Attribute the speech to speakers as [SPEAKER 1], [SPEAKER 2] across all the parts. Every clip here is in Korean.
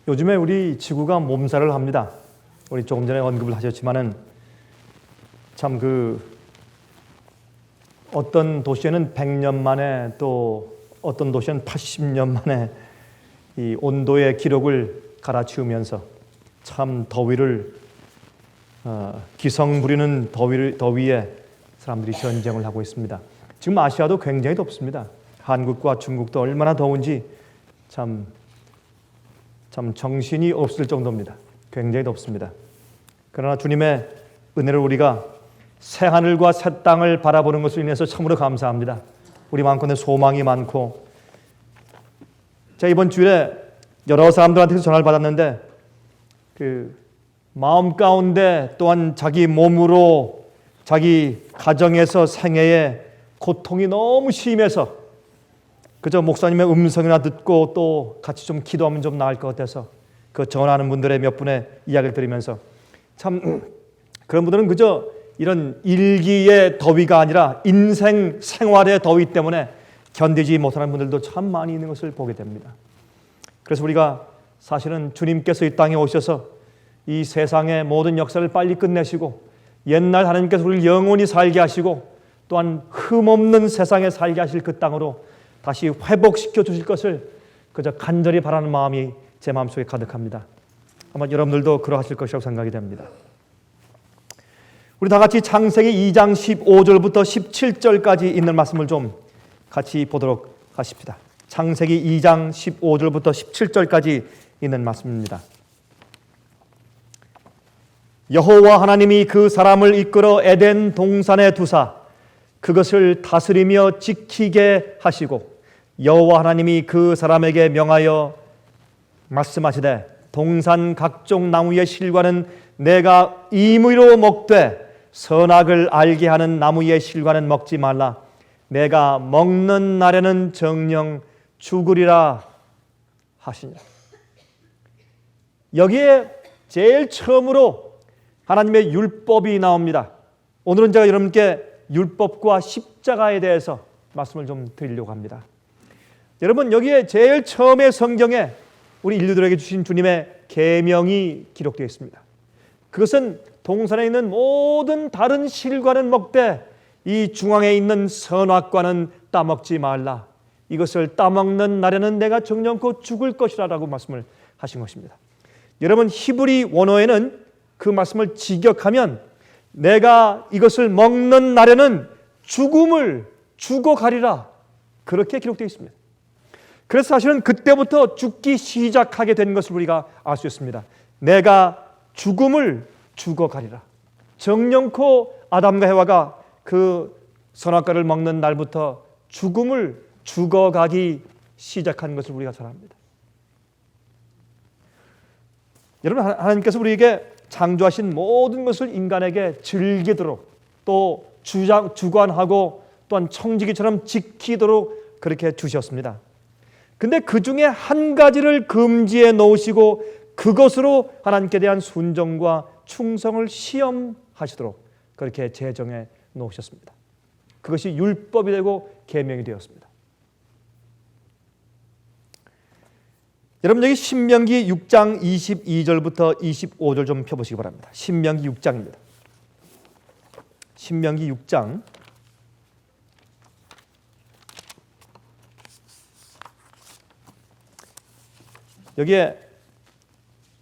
[SPEAKER 1] 요즘에 우리 지구가 몸살을 합니다. 우리 조금 전에 언급을 하셨지만은 참 어떤 도시에는 100년 만에 또 어떤 도시는 80년 만에 이 온도의 기록을 갈아치우면서 참 더위를 기성 부리는 더위에 사람들이 전쟁을 하고 있습니다. 지금 아시아도 굉장히 덥습니다. 한국과 중국도 얼마나 더운지 참 정신이 없을 정도입니다. 굉장히 덥습니다. 그러나 주님의 은혜를 우리가 새 하늘과 새 땅을 바라보는 것을 인해서 참으로 감사합니다. 우리 마음껏 소망이 많고, 제가 이번 주일에 여러 사람들한테서 전화를 받았는데 마음 가운데 또한 자기 몸으로 자기 가정에서 생애에 고통이 너무 심해서 그저 목사님의 음성이나 듣고 또 같이 좀 기도하면 좀 나을 것 같아서 그 전화하는 분들의 몇 분의 이야기를 들으면서 참 그런 분들은 그저 이런 일기의 더위가 아니라 인생 생활의 더위 때문에 견디지 못하는 분들도 참 많이 있는 것을 보게 됩니다. 그래서 우리가 사실은 주님께서 이 땅에 오셔서 이 세상의 모든 역사를 빨리 끝내시고 옛날 하나님께서 우리를 영원히 살게 하시고 또한 흠없는 세상에 살게 하실 그 땅으로 다시 회복시켜 주실 것을 그저 간절히 바라는 마음이 제 마음속에 가득합니다. 아마 여러분들도 그러하실 것이라고 생각이 됩니다. 우리 다 같이 창세기 2장 15절부터 17절까지 있는 말씀을 좀 같이 보도록 하십시다. 창세기 2장 15절부터 17절까지 있는 말씀입니다. 여호와 하나님이 그 사람을 이끌어 에덴 동산에 두사 그것을 다스리며 지키게 하시고 여호와 하나님이 그 사람에게 명하여 말씀하시되 동산 각종 나무의 실과는 내가 임의로 먹되 선악을 알게 하는 나무의 실과는 먹지 말라. 내가 먹는 날에는 정녕 죽으리라 하시니라. 여기에 제일 처음으로 하나님의 율법이 나옵니다. 오늘은 제가 여러분께 율법과 십자가에 대해서 말씀을 좀 드리려고 합니다. 여러분, 여기에 제일 처음에 성경에 우리 인류들에게 주신 주님의 계명이 기록되어 있습니다. 그것은 동산에 있는 모든 다른 실과는 먹되 이 중앙에 있는 선악과는 따먹지 말라. 이것을 따먹는 날에는 내가 정령코 죽을 것이라 라고 말씀을 하신 것입니다. 여러분, 히브리 원어에는 그 말씀을 직역하면 내가 이것을 먹는 날에는 죽음을 죽어가리라, 그렇게 기록되어 있습니다. 그래서 사실은 그때부터 죽기 시작하게 된 것을 우리가 알 수 있습니다. 내가 죽음을 죽어가리라. 정령코 아담과 해와가 그 선악과를 먹는 날부터 죽음을 죽어가기 시작한 것을 우리가 잘 압니다. 여러분, 하나님께서 우리에게 창조하신 모든 것을 인간에게 즐기도록 또 주관하고 또한 청지기처럼 지키도록 그렇게 주셨습니다. 근데 그 중에 한 가지를 금지해 놓으시고 그것으로 하나님께 대한 순종과 충성을 시험하시도록 그렇게 제정해 놓으셨습니다. 그것이 율법이 되고 계명이 되었습니다. 여러분, 여기 신명기 6장 22절부터 25절 좀 펴보시기 바랍니다. 신명기 6장입니다. 신명기 6장 여기에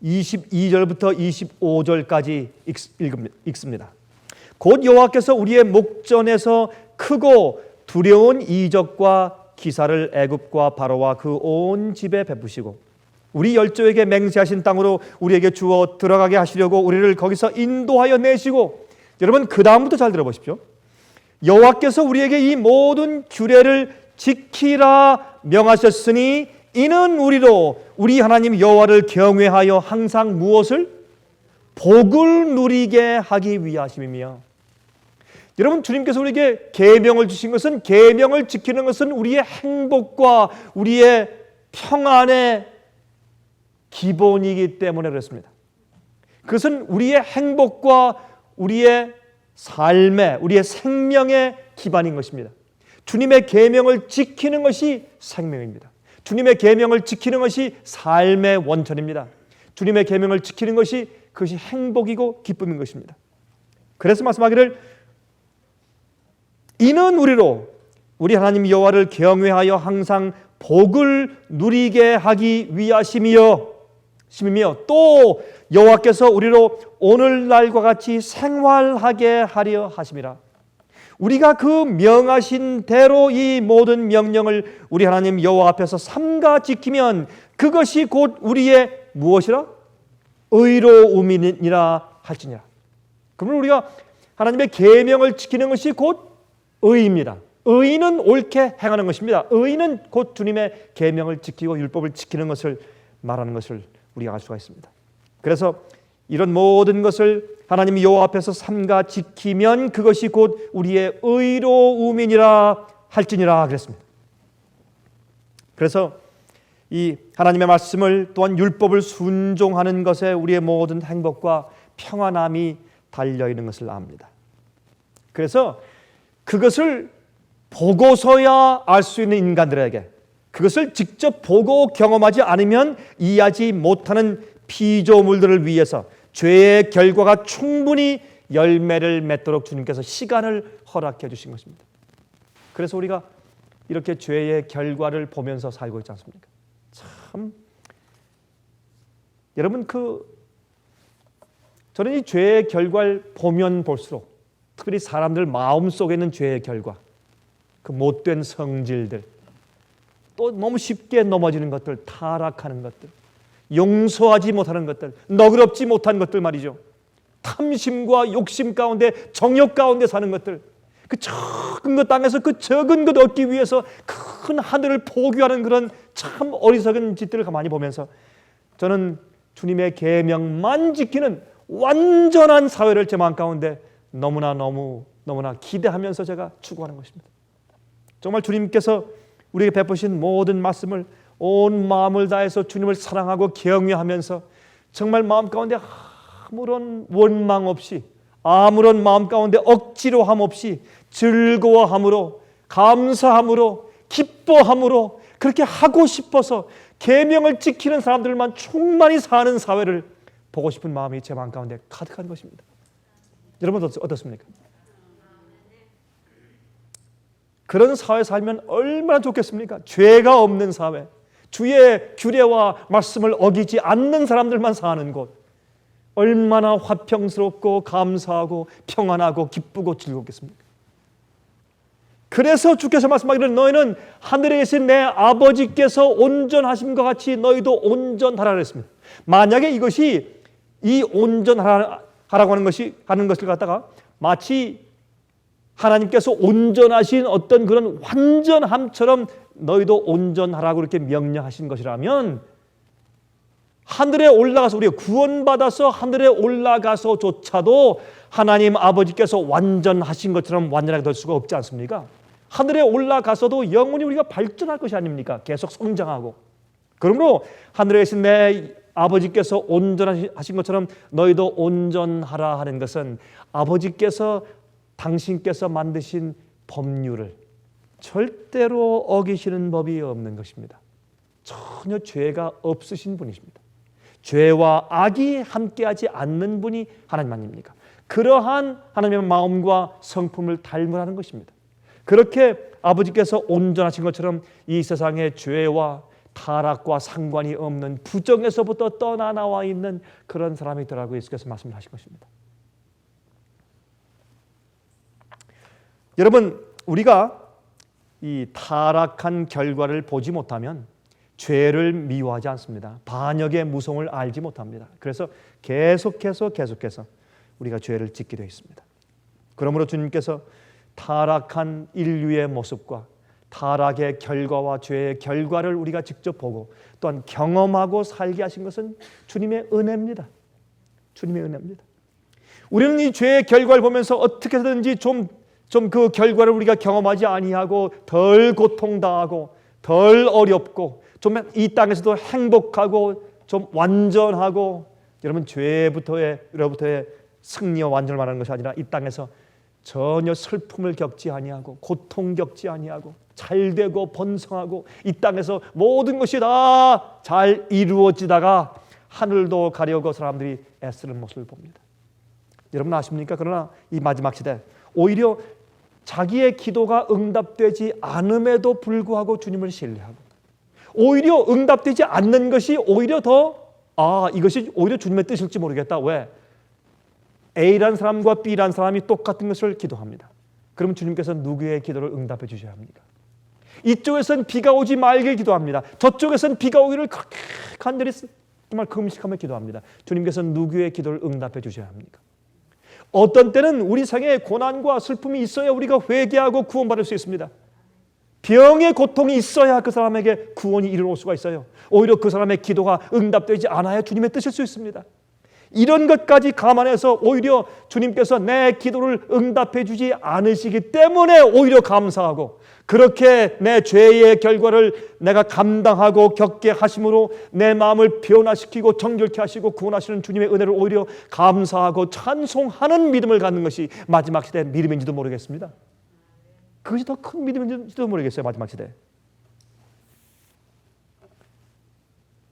[SPEAKER 1] 22절부터 25절까지 읽습니다. 곧 여호와께서 우리의 목전에서 크고 두려운 이적과 기사를 애굽과 바로와 그 온 집에 베푸시고 우리 열조에게 맹세하신 땅으로 우리에게 주어 들어가게 하시려고 우리를 거기서 인도하여 내시고, 여러분 그 다음부터 잘 들어보십시오. 여호와께서 우리에게 이 모든 규례를 지키라 명하셨으니 이는 우리로 우리 하나님 여호와를 경외하여 항상 무엇을? 복을 누리게 하기 위하심이며. 여러분, 주님께서 우리에게 계명을 주신 것은, 계명을 지키는 것은 우리의 행복과 우리의 평안의 기본이기 때문에 그렇습니다. 그것은 우리의 행복과 우리의 삶의, 우리의 생명의 기반인 것입니다. 주님의 계명을 지키는 것이 생명입니다. 주님의 계명을 지키는 것이 삶의 원천입니다. 주님의 계명을 지키는 것이 그것이 행복이고 기쁨인 것입니다. 그래서 말씀하기를 이는 우리 하나님 여호와를 경외하여 항상 복을 누리게 하기 위하심이요 또 여호와께서 우리로 오늘날과 같이 생활하게 하려 하심이라. 우리가 그 명하신 대로 이 모든 명령을 우리 하나님 여호와 앞에서 삼가 지키면 그것이 곧 우리의 무엇이라? 의로움이니라 할지니라. 그러면 우리가 하나님의 계명을 지키는 것이 곧 의입니다. 의는 옳게 행하는 것입니다. 의는 곧 주님의 계명을 지키고 율법을 지키는 것을 말하는 것을 우리가 알 수가 있습니다. 그래서 이런 모든 것을 하나님 여호와 앞에서 삼가 지키면 그것이 곧 우리의 의로움이니라 할지니라 그랬습니다. 그래서 이 하나님의 말씀을 또한 율법을 순종하는 것에 우리의 모든 행복과 평안함이 달려 있는 것을 압니다. 그래서 그것을 보고서야 알 수 있는 인간들에게, 그것을 직접 보고 경험하지 않으면 이해하지 못하는 피조물들을 위해서 죄의 결과가 충분히 열매를 맺도록 주님께서 시간을 허락해 주신 것입니다. 그래서 우리가 이렇게 죄의 결과를 보면서 살고 있지 않습니까? 참, 여러분 저는 이 죄의 결과를 보면 볼수록 특별히 사람들 마음속에 있는 죄의 결과, 그 못된 성질들, 또 너무 쉽게 넘어지는 것들, 타락하는 것들, 용서하지 못하는 것들, 너그럽지 못한 것들 말이죠. 탐심과 욕심 가운데, 정욕 가운데 사는 것들, 그 적은 것 땅에서 그 적은 것 얻기 위해서 큰 하늘을 포기하는 그런 참 어리석은 짓들을 가만히 보면서 저는 주님의 계명만 지키는 완전한 사회를 제 마음 가운데 너무나 기대하면서 제가 추구하는 것입니다. 정말 주님께서 우리에게 베푸신 모든 말씀을 온 마음을 다해서 주님을 사랑하고 경외하면서 정말 마음 가운데 아무런 원망 없이, 아무런 마음 가운데 억지로함 없이 즐거워함으로, 감사함으로, 기뻐함으로 그렇게 하고 싶어서 계명을 지키는 사람들만 충만히 사는 사회를 보고 싶은 마음이 제 마음 가운데 가득한 것입니다. 여러분 어떻습니까? 그런 사회 살면 얼마나 좋겠습니까? 죄가 없는 사회, 주의 규례와 말씀을 어기지 않는 사람들만 사는 곳, 얼마나 화평스럽고 감사하고 평안하고 기쁘고 즐겁겠습니까? 그래서 주께서 말씀하기를 너희는 하늘에 계신 내 아버지께서 온전하심과 같이 너희도 온전하라 그랬습니다. 만약에 이것이 이 온전하라고 하는 것을 갖다가 마치 하나님께서 온전하신 어떤 그런 완전함처럼 너희도 온전하라고 이렇게 명령하신 것이라면 하늘에 올라가서 우리가 구원받아서 하늘에 올라가서조차도 하나님 아버지께서 완전하신 것처럼 완전하게 될 수가 없지 않습니까? 하늘에 올라가서도 영원히 우리가 발전할 것이 아닙니까? 계속 성장하고. 그러므로 하늘에 계신 내 아버지께서 온전하신 것처럼 너희도 온전하라 하는 것은 아버지께서 당신께서 만드신 법률을 절대로 어기시는 법이 없는 것입니다. 전혀 죄가 없으신 분이십니다. 죄와 악이 함께하지 않는 분이 하나님만입니까? 그러한 하나님의 마음과 성품을 닮으라는 것입니다. 그렇게 아버지께서 온전하신 것처럼 이 세상의 죄와 타락과 상관이 없는 부정에서부터 떠나 나와 있는 그런 사람이 되라고 예수께서 말씀을 하신 것입니다. 여러분, 우리가 이 타락한 결과를 보지 못하면 죄를 미워하지 않습니다. 반역의 무서움을 알지 못합니다. 그래서 계속해서 우리가 죄를 짓게 되어 있습니다. 그러므로 주님께서 타락한 인류의 모습과 타락의 결과와 죄의 결과를 우리가 직접 보고 또한 경험하고 살게 하신 것은 주님의 은혜입니다. 주님의 은혜입니다. 우리는 이 죄의 결과를 보면서 어떻게 해서든지 좀 그 결과를 우리가 경험하지 아니하고 덜 고통당하고 덜 어렵고 좀 이 땅에서도 행복하고 좀 완전하고, 여러분 죄로부터의 승리와 완전을 말하는 것이 아니라 이 땅에서 전혀 슬픔을 겪지 아니하고 고통 겪지 아니하고 잘 되고 번성하고 이 땅에서 모든 것이 다 잘 이루어지다가 하늘도 가려고 사람들이 애쓰는 모습을 봅니다. 여러분 아십니까? 그러나 이 마지막 시대 오히려 자기의 기도가 응답되지 않음에도 불구하고 주님을 신뢰하고 오히려 응답되지 않는 것이 오히려 더 이것이 오히려 주님의 뜻일지 모르겠다. 왜? A라는 사람과 B라는 사람이 똑같은 것을 기도합니다. 그러면 주님께서 누구의 기도를 응답해 주셔야 합니까? 이쪽에서는 비가 오지 말게 기도합니다. 저쪽에서는 비가 오기를 그렇게 간절히 정말 금식하며 기도합니다. 주님께서는 누구의 기도를 응답해 주셔야 합니까? 어떤 때는 우리 생에 고난과 슬픔이 있어야 우리가 회개하고 구원받을 수 있습니다. 병의 고통이 있어야 그 사람에게 구원이 이르러 수가 있어요. 오히려 그 사람의 기도가 응답되지 않아야 주님의 뜻일 수 있습니다. 이런 것까지 감안해서 오히려 주님께서 내 기도를 응답해 주지 않으시기 때문에 오히려 감사하고 그렇게 내 죄의 결과를 내가 감당하고 겪게 하심으로 내 마음을 변화시키고 정결케 하시고 구원하시는 주님의 은혜를 오히려 감사하고 찬송하는 믿음을 갖는 것이 마지막 시대의 믿음인지도 모르겠습니다. 그것이 더 큰 믿음인지도 모르겠어요. 마지막 시대.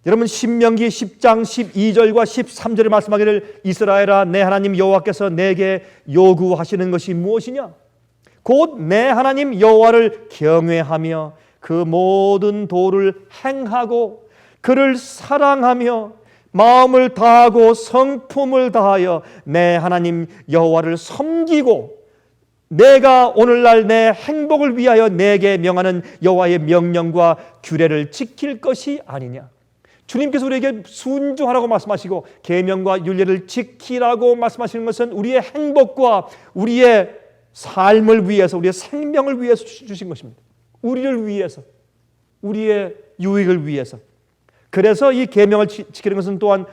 [SPEAKER 1] 여러분 신명기 10장 12절과 13절에 말씀하기를 이스라엘아 내 하나님 여호와께서 내게 요구하시는 것이 무엇이냐? 곧 내 하나님 여호와를 경외하며 그 모든 도를 행하고 그를 사랑하며 마음을 다하고 성품을 다하여 내 하나님 여호와를 섬기고 내가 오늘날 내 행복을 위하여 내게 명하는 여호와의 명령과 규례를 지킬 것이 아니냐. 주님께서 우리에게 순종하라고 말씀하시고 계명과 율례를 지키라고 말씀하시는 것은 우리의 행복과 우리의 삶을 위해서 우리의 생명을 위해서 주신 것입니다. 우리를 위해서 우리의 유익을 위해서. 그래서 이 계명을 지키는 것은 또한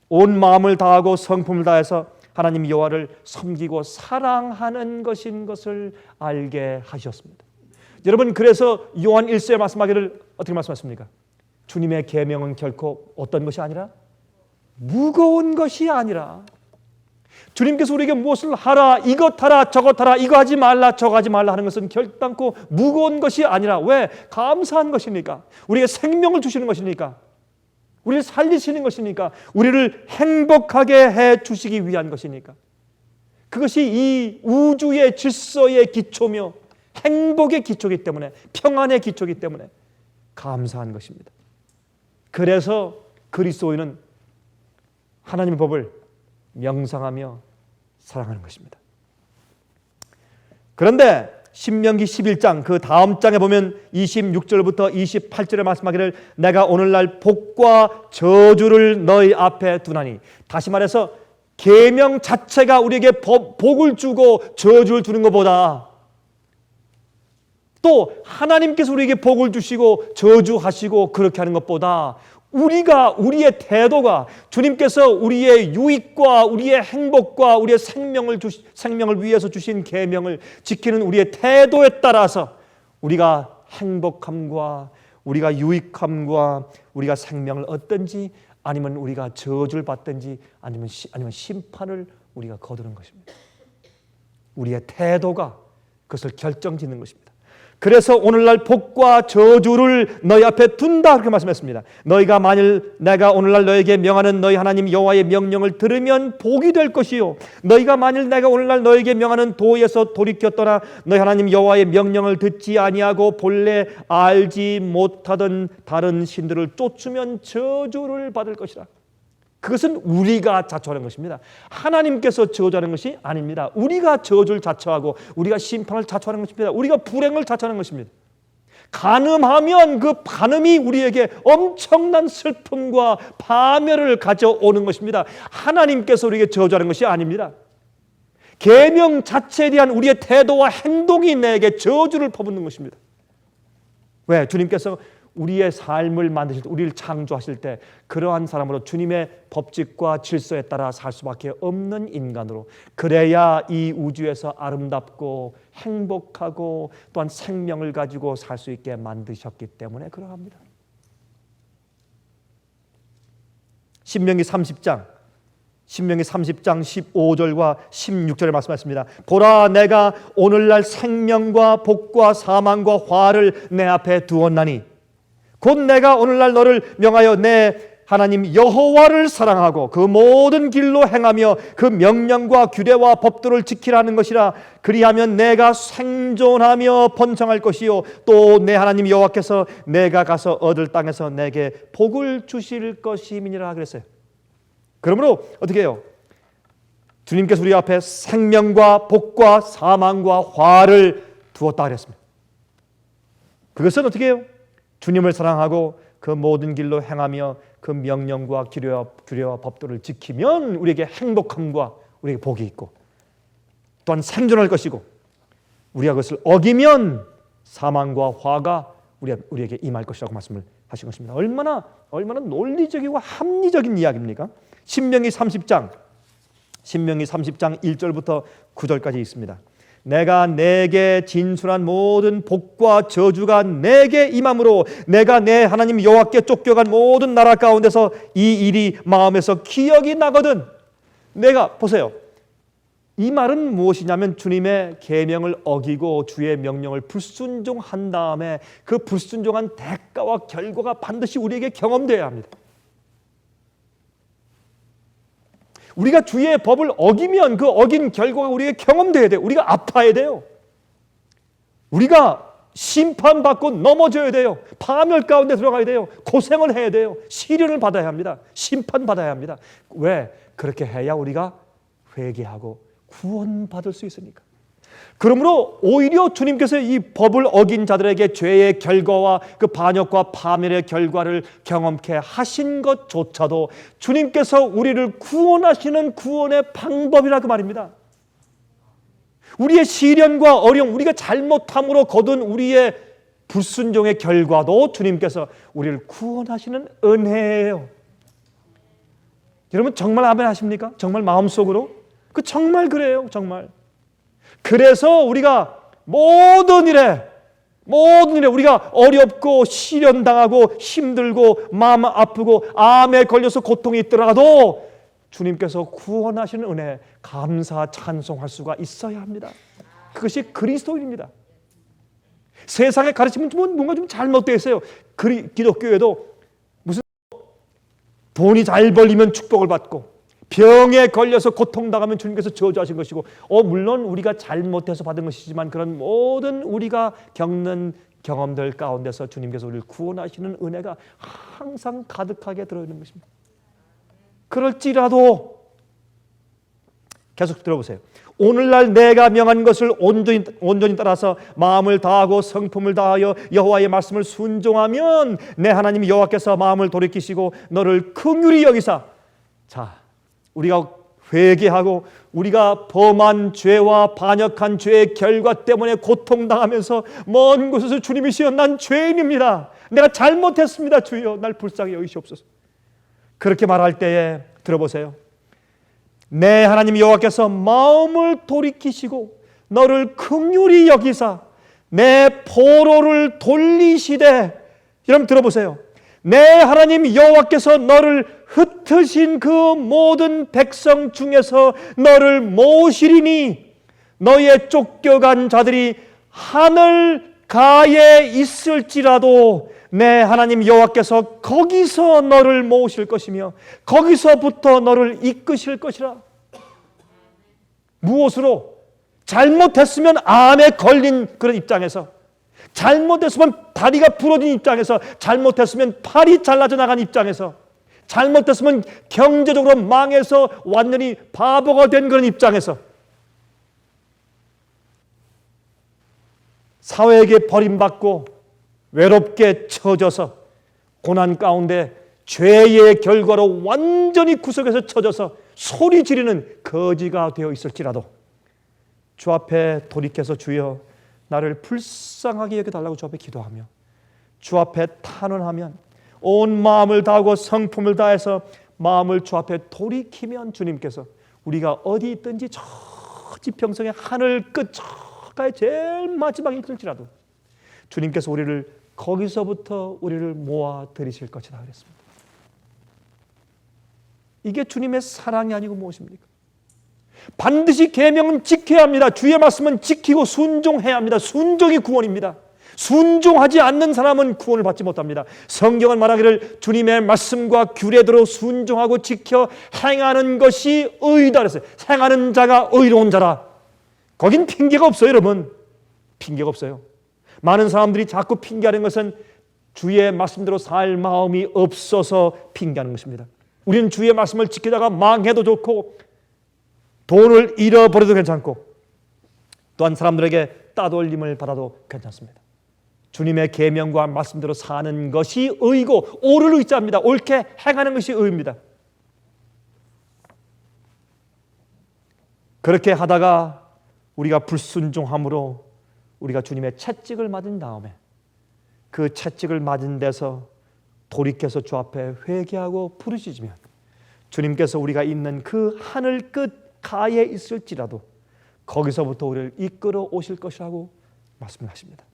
[SPEAKER 1] 온 마음을 다하고 성품을 다해서 하나님 여호와를 섬기고 사랑하는 것인 것을 알게 하셨습니다. 여러분 그래서 요한 1서에 말씀하기를 어떻게 말씀하십니까? 주님의 계명은 결코 어떤 것이 아니라 무거운 것이 아니라 주님께서 우리에게 무엇을 하라 이것 하라 저것 하라 이거 하지 말라 저거 하지 말라 하는 것은 결단코 무거운 것이 아니라 왜? 감사한 것이니까 우리에게 생명을 주시는 것이니까 우리를 살리시는 것이니까 우리를 행복하게 해 주시기 위한 것이니까 그것이 이 우주의 질서의 기초며 행복의 기초이기 때문에 평안의 기초이기 때문에 감사한 것입니다. 그래서 그리스도인은 하나님의 법을 명상하며 사랑하는 것입니다. 그런데 신명기 11장 그 다음 장에 보면 26절부터 28절에 말씀하기를 내가 오늘날 복과 저주를 너희 앞에 두나니 다시 말해서 계명 자체가 우리에게 복을 주고 저주를 주는 것보다 또 하나님께서 우리에게 복을 주시고 저주하시고 그렇게 하는 것보다 우리의 태도가 주님께서 우리의 유익과 우리의 행복과 우리의 생명을 위해서 주신 계명을 지키는 우리의 태도에 따라서 우리가 행복함과 우리가 유익함과 우리가 생명을 얻든지 아니면 우리가 저주를 받든지 아니면 심판을 우리가 거두는 것입니다. 우리의 태도가 그것을 결정짓는 것입니다. 그래서 오늘날 복과 저주를 너희 앞에 둔다 그렇게 말씀했습니다. 너희가 만일 내가 오늘날 너에게 명하는 너희 하나님 여호와의 명령을 들으면 복이 될 것이요 너희가 만일 내가 오늘날 너에게 명하는 도에서 돌이켜 떠나 너희 하나님 여호와의 명령을 듣지 아니하고 본래 알지 못하던 다른 신들을 쫓으면 저주를 받을 것이라. 그것은 우리가 자초하는 것입니다. 하나님께서 저주하는 것이 아닙니다. 우리가 저주를 자초하고 우리가 심판을 자초하는 것입니다. 우리가 불행을 자초하는 것입니다. 간음하면 그 간음이 우리에게 엄청난 슬픔과 파멸을 가져오는 것입니다. 하나님께서 우리에게 저주하는 것이 아닙니다. 계명 자체에 대한 우리의 태도와 행동이 내게 저주를 퍼붓는 것입니다. 왜? 주님께서 우리의 삶을 만드실 때, 우리를 창조하실 때 그러한 사람으로 주님의 법칙과 질서에 따라 살 수밖에 없는 인간으로 그래야 이 우주에서 아름답고 행복하고 또한 생명을 가지고 살 수 있게 만드셨기 때문에 그러합니다. 신명기 30장 신명기 30장 15절과 16절에 말씀하십니다. 보라, 내가 오늘날 생명과 복과 사망과 화를 내 앞에 두었나니 곧 내가 오늘날 너를 명하여 내 하나님 여호와를 사랑하고 그 모든 길로 행하며 그 명령과 규례와 법도를 지키라는 것이라. 그리하면 내가 생존하며 번성할 것이요 또 내 하나님 여호와께서 내가 가서 얻을 땅에서 내게 복을 주실 것임이니라 그랬어요. 그러므로 어떻게 해요? 주님께서 우리 앞에 생명과 복과 사망과 화를 두었다 그랬습니다. 그것은 어떻게 해요? 주님을 사랑하고 그 모든 길로 행하며 그 명령과 규례와 법도를 지키면 우리에게 행복함과 우리에게 복이 있고 또한 생존할 것이고, 우리가 그것을 어기면 사망과 화가 우리에게 임할 것이라고 말씀을 하신 것입니다. 얼마나 논리적이고 합리적인 이야기입니까? 신명기 30장 1절부터 9절까지 있습니다. 내가 내게 진술한 모든 복과 저주가 내게 임함으로 내가 내 하나님 여호와께 쫓겨간 모든 나라 가운데서 이 일이 마음에서 기억이 나거든. 내가 보세요. 이 말은 무엇이냐면 주님의 계명을 어기고 주의 명령을 불순종한 다음에 그 불순종한 대가와 결과가 반드시 우리에게 경험되어야 합니다. 우리가 주의 법을 어기면 그 어긴 결과가 우리에게 경험돼야 돼요. 우리가 아파야 돼요. 우리가 심판받고 넘어져야 돼요. 파멸 가운데 들어가야 돼요. 고생을 해야 돼요. 시련을 받아야 합니다. 심판받아야 합니다. 왜? 그렇게 해야 우리가 회개하고 구원받을 수 있으니까. 그러므로 오히려 주님께서 이 법을 어긴 자들에게 죄의 결과와 그 반역과 파멸의 결과를 경험케 하신 것조차도 주님께서 우리를 구원하시는 구원의 방법이라고 말입니다. 우리의 시련과 어려움, 우리가 잘못함으로 거둔 우리의 불순종의 결과도 주님께서 우리를 구원하시는 은혜예요. 여러분 정말 아멘 하십니까? 정말 마음속으로? 정말 그래요. 정말. 그래서 우리가 모든 일에 우리가 어렵고 시련당하고 힘들고 마음 아프고 암에 걸려서 고통이 있더라도 주님께서 구원하시는 은혜 감사 찬송할 수가 있어야 합니다. 그것이 그리스도인입니다. 세상의 가르침은 뭔가 좀 잘못되어 있어요. 기독교에도 무슨 돈이 잘 벌리면 축복을 받고 병에 걸려서 고통당하면 주님께서 저주하신 것이고, 물론 우리가 잘못해서 받은 것이지만 그런 모든 우리가 겪는 경험들 가운데서 주님께서 우리를 구원하시는 은혜가 항상 가득하게 들어있는 것입니다. 그럴지라도 계속 들어보세요. 오늘날 내가 명한 것을 온전히 따라서 마음을 다하고 성품을 다하여 여호와의 말씀을 순종하면 내 하나님 여호와께서 마음을 돌이키시고 너를 긍휼히 여기사. 자, 우리가 회개하고 우리가 범한 죄와 반역한 죄의 결과 때문에 고통당하면서 먼 곳에서 주님이시여 난 죄인입니다. 내가 잘못했습니다. 주여 날 불쌍히 여기시옵소서. 그렇게 말할 때에 들어보세요. 내 하나님 여호와께서 마음을 돌이키시고 너를 긍휼히 여기사 내 포로를 돌리시되. 여러분 들어보세요. 내 하나님 여호와께서 너를 흩으신 그 모든 백성 중에서 너를 모으시리니 너의 쫓겨간 자들이 하늘 가에 있을지라도 내 하나님 여호와께서 거기서 너를 모으실 것이며 거기서부터 너를 이끄실 것이라. 무엇으로? 잘못했으면 암에 걸린 그런 입장에서, 잘못했으면 다리가 부러진 입장에서, 잘못했으면 팔이 잘라져 나간 입장에서, 잘못했으면 경제적으로 망해서 완전히 바보가 된 그런 입장에서, 사회에게 버림받고 외롭게 처져서 고난 가운데 죄의 결과로 완전히 구석에서 처져서 소리 지르는 거지가 되어 있을지라도 주 앞에 돌이켜서 주여 나를 불쌍하게 여겨달라고 주 앞에 기도하며 주 앞에 탄원하면, 온 마음을 다하고 성품을 다해서 마음을 주 앞에 돌이키면 주님께서 우리가 어디 있든지 저 지평성의 하늘 끝 저가의 제일 마지막에 있을지라도 주님께서 우리를 거기서부터 우리를 모아 들이실 것이다 그랬습니다. 이게 주님의 사랑이 아니고 무엇입니까? 반드시 계명은 지켜야 합니다. 주의 말씀은 지키고 순종해야 합니다. 순종이 구원입니다. 순종하지 않는 사람은 구원을 받지 못합니다. 성경은 말하기를 주님의 말씀과 규례대로 순종하고 지켜 행하는 것이 의다 그랬어요. 행하는 자가 의로운 자라. 거긴 핑계가 없어요, 여러분. 핑계가 없어요. 많은 사람들이 자꾸 핑계하는 것은 주의 말씀대로 살 마음이 없어서 핑계하는 것입니다. 우리는 주의 말씀을 지키다가 망해도 좋고 돈을 잃어버려도 괜찮고 또한 사람들에게 따돌림을 받아도 괜찮습니다. 주님의 계명과 말씀대로 사는 것이 의고 옳을 의자입니다. 옳게 행하는 것이 의입니다. 그렇게 하다가 우리가 불순종함으로 우리가 주님의 채찍을 맞은 다음에 그 채찍을 맞은 데서 돌이켜서 주 앞에 회개하고 부르짖으면 주님께서 우리가 있는 그 하늘 끝 가에 있을지라도 거기서부터 우리를 이끌어 오실 것이라고 말씀하십니다.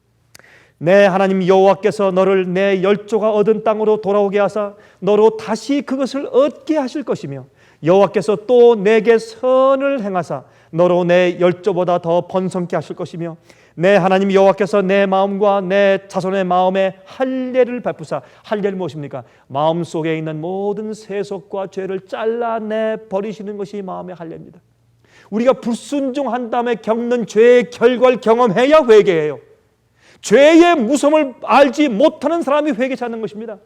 [SPEAKER 1] 내 하나님 여호와께서 너를 내 열조가 얻은 땅으로 돌아오게 하사 너로 다시 그것을 얻게 하실 것이며 여호와께서 또 내게 선을 행하사 너로 내 열조보다 더 번성케 하실 것이며 내 하나님 여호와께서 내 마음과 내 자손의 마음에 할례를 베푸사 할례는 무엇입니까? 마음속에 있는 모든 세속과 죄를 잘라내 버리시는 것이 마음의 할례입니다. 우리가 불순종한 다음에 겪는 죄의 결과를 경험해야 회개해요. 죄의 무서움을 알지 못하는 사람이 회개치 않는 것입니다.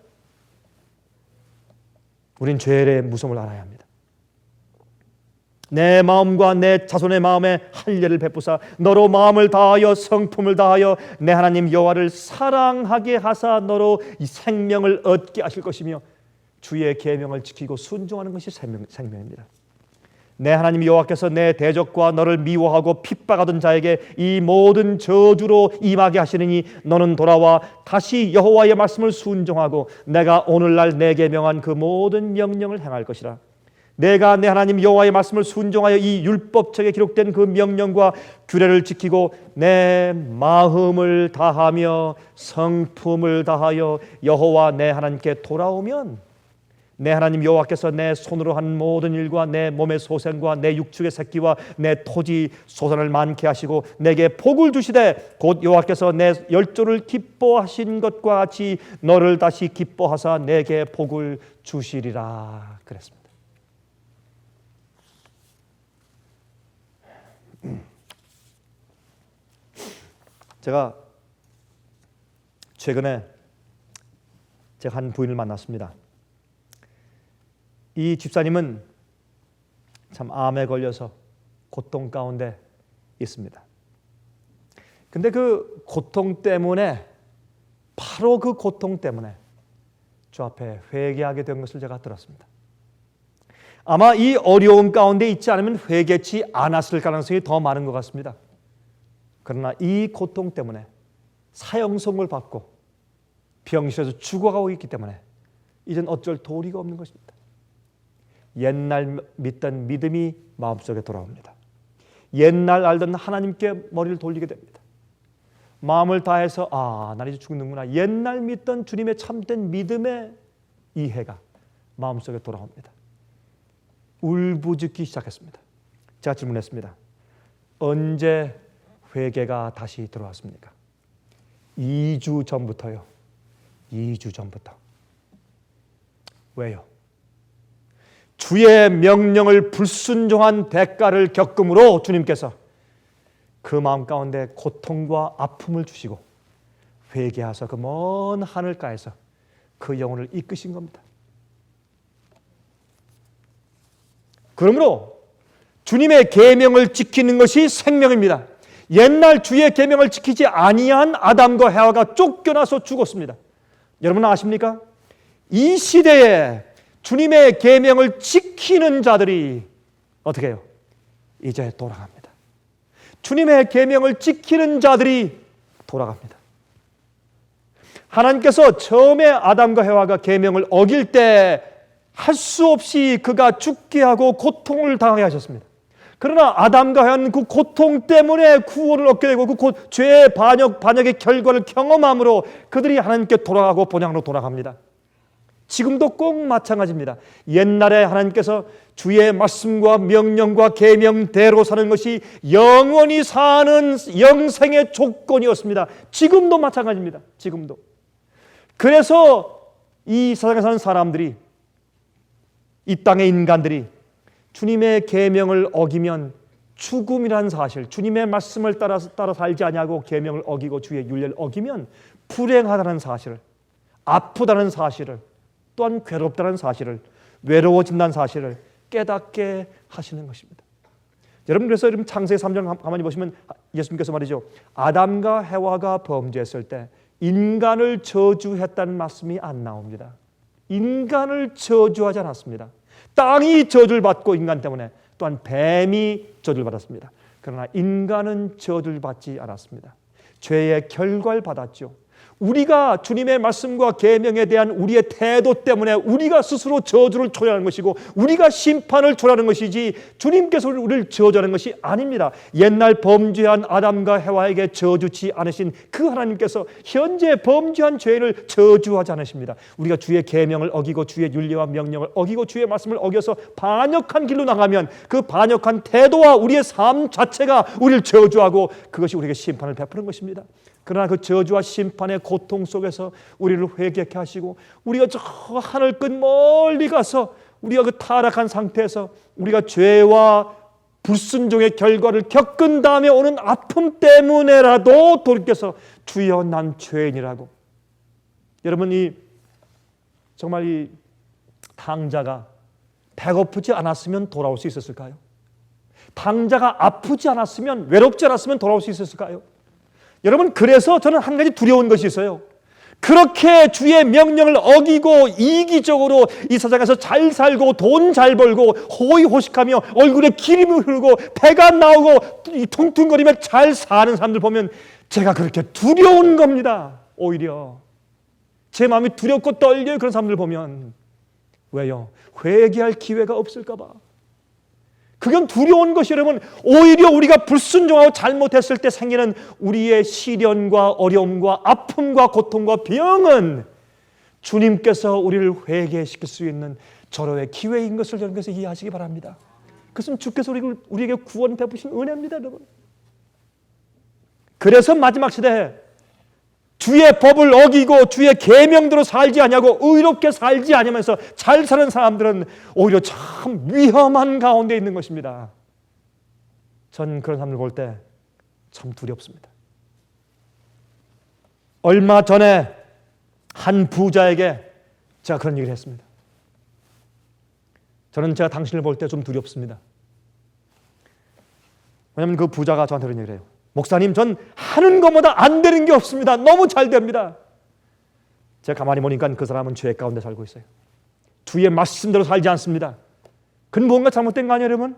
[SPEAKER 1] 우린 죄의 무서움을 알아야 합니다. 내 마음과 내 자손의 마음에 할례를 베푸사 너로 마음을 다하여 성품을 다하여 내 하나님 여호와를 사랑하게 하사 너로 이 생명을 얻게 하실 것이며 주의 계명을 지키고 순종하는 것이 생명입니다. 내 하나님 여호와께서 내 대적과 너를 미워하고 핍박하던 자에게 이 모든 저주로 임하게 하시느니 너는 돌아와 다시 여호와의 말씀을 순종하고 내가 오늘날 내게 명한 그 모든 명령을 행할 것이라. 내가 내 하나님 여호와의 말씀을 순종하여 이 율법책에 기록된 그 명령과 규례를 지키고 내 마음을 다하며 성품을 다하여 여호와 내 하나님께 돌아오면 내 하나님 여호와께서 내 손으로 한 모든 일과 내 몸의 소생과 내 육축의 새끼와 내 토지 소산을 많게 하시고 내게 복을 주시되 곧 여호와께서 내 열조를 기뻐하신 것과 같이 너를 다시 기뻐하사 내게 복을 주시리라 그랬습니다. 제가 최근에 제가 한 부인을 만났습니다. 이 집사님은 참 암에 걸려서 고통 가운데 있습니다. 근데 그 고통 때문에 바로 그 고통 때문에 주 앞에 회개하게 된 것을 제가 들었습니다. 아마 이 어려움 가운데 있지 않으면 회개치 않았을 가능성이 더 많은 것 같습니다. 그러나 이 고통 때문에 사형선고를 받고 병실에서 죽어가고 있기 때문에 이젠 어쩔 도리가 없는 것입니다. 옛날 믿던 믿음이 마음속에 돌아옵니다. 옛날 알던 하나님께 머리를 돌리게 됩니다. 마음을 다해서 나 이제 죽는구나. 옛날 믿던 주님의 참된 믿음의 이해가 마음속에 돌아옵니다. 울부짖기 시작했습니다. 제가 질문했습니다. 언제 회개가 다시 들어왔습니까? 2주 전부터요. 2주 전부터. 왜요? 주의 명령을 불순종한 대가를 겪음으로 주님께서 그 마음 가운데 고통과 아픔을 주시고 회개하사 그 먼 하늘가에서 그 영혼을 이끄신 겁니다. 그러므로 주님의 계명을 지키는 것이 생명입니다. 옛날 주의 계명을 지키지 아니한 아담과 해와가 쫓겨나서 죽었습니다. 여러분 아십니까? 이 시대에 주님의 계명을 지키는 자들이 어떻게 해요? 이제 돌아갑니다. 주님의 계명을 지키는 자들이 돌아갑니다. 하나님께서 처음에 아담과 해와가 계명을 어길 때 할 수 없이 그가 죽게 하고 고통을 당하게 하셨습니다. 그러나 아담과 해와는 그 고통 때문에 구원을 얻게 되고 그 죄의 반역의 결과를 경험함으로 그들이 하나님께 돌아가고 본향으로 돌아갑니다. 지금도 꼭 마찬가지입니다. 옛날에 하나님께서 주의 말씀과 명령과 계명대로 사는 것이 영원히 사는 영생의 조건이었습니다. 지금도 마찬가지입니다. 지금도. 그래서 이 세상에 사는 사람들이, 이 땅의 인간들이 주님의 계명을 어기면 죽음이라는 사실, 주님의 말씀을 따라 살지 아니하고 계명을 어기고 주의 윤례를 어기면 불행하다는 사실을, 아프다는 사실을, 또한 괴롭다는 사실을, 외로워진다는 사실을 깨닫게 하시는 것입니다. 여러분, 그래서 여러분 창세기 3장 가만히 보시면 예수님께서 말이죠, 아담과 해와가 범죄했을 때 인간을 저주했다는 말씀이 안 나옵니다. 인간을 저주하지 않았습니다. 땅이 저주를 받고 인간 때문에, 또한 뱀이 저주를 받았습니다. 그러나 인간은 저주를 받지 않았습니다. 죄의 결과를 받았죠. 우리가 주님의 말씀과 계명에 대한 우리의 태도 때문에 우리가 스스로 저주를 초래하는 것이고 우리가 심판을 초래하는 것이지 주님께서 우리를 저주하는 것이 아닙니다. 옛날 범죄한 아담과 해와에게 저주치 않으신 그 하나님께서 현재 범죄한 죄를 저주하지 않으십니다. 우리가 주의 계명을 어기고 주의 윤리와 명령을 어기고 주의 말씀을 어겨서 반역한 길로 나가면 그 반역한 태도와 우리의 삶 자체가 우리를 저주하고 그것이 우리에게 심판을 베푸는 것입니다. 그러나 그 저주와 심판의 고통 속에서 우리를 회개케 하시고 우리가 저 하늘 끝 멀리 가서 우리가 그 타락한 상태에서 우리가 죄와 불순종의 결과를 겪은 다음에 오는 아픔 때문에라도 돌이켜서 주여 난 죄인이라고. 여러분, 정말 이 탕자가 배고프지 않았으면 돌아올 수 있었을까요? 탕자가 아프지 않았으면, 외롭지 않았으면 돌아올 수 있었을까요? 여러분, 그래서 저는 한 가지 두려운 것이 있어요. 그렇게 주의 명령을 어기고 이기적으로 이 세상에서 잘 살고 돈 잘 벌고 호의호식하며 얼굴에 기름이 흐르고 배가 나오고 퉁퉁거리며 잘 사는 사람들 보면 제가 그렇게 두려운 겁니다. 오히려 제 마음이 두렵고 떨려요. 그런 사람들 보면. 왜요? 회개할 기회가 없을까 봐. 그건 두려운 것이 여러분, 오히려 우리가 불순종하고 잘못했을 때 생기는 우리의 시련과 어려움과 아픔과 고통과 병은 주님께서 우리를 회개시킬 수 있는 절호의 기회인 것을 여러분께서 이해하시기 바랍니다. 그것은 주께서 우리에게 구원 베푸신 은혜입니다, 여러분. 그래서 마지막 시대에 주의 법을 어기고 주의 계명대로 살지 아니하고 의롭게 살지 아니하면서 잘 사는 사람들은 오히려 참 위험한 가운데 있는 것입니다. 전 그런 사람들 볼 때 참 두렵습니다. 얼마 전에 한 부자에게 제가 그런 얘기를 했습니다. 저는 제가 당신을 볼 때 좀 두렵습니다. 왜냐하면 그 부자가 저한테 그런 얘기를 해요. 목사님, 전 하는 것보다 안 되는 게 없습니다. 너무 잘 됩니다. 제가 가만히 보니까 그 사람은 죄 가운데 살고 있어요. 주의 말씀대로 살지 않습니다. 그건 뭔가 잘못된 거 아니에요, 여러분?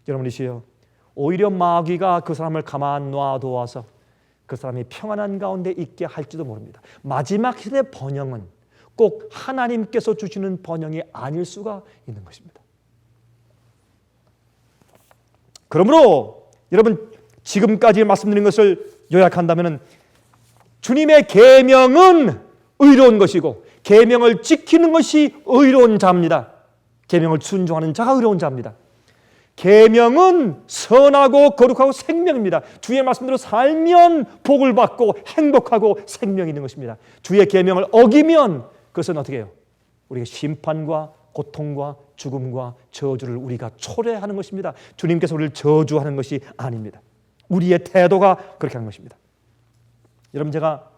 [SPEAKER 1] 여러분이시요, 오히려 마귀가 그 사람을 가만 놔두어서 그 사람이 평안한 가운데 있게 할지도 모릅니다. 마지막 시대 번영은 꼭 하나님께서 주시는 번영이 아닐 수가 있는 것입니다. 그러므로 여러분, 지금까지 말씀드린 것을 요약한다면 주님의 계명은 의로운 것이고 계명을 지키는 것이 의로운 자입니다. 계명을 순종하는 자가 의로운 자입니다. 계명은 선하고 거룩하고 생명입니다. 주의 말씀대로 살면 복을 받고 행복하고 생명이 있는 것입니다. 주의 계명을 어기면 그것은 어떻게 해요? 우리가 심판과 고통과 죽음과 저주를 우리가 초래하는 것입니다. 주님께서 우리를 저주하는 것이 아닙니다. 우리의 태도가 그렇게 하는 것입니다. 여러분, 제가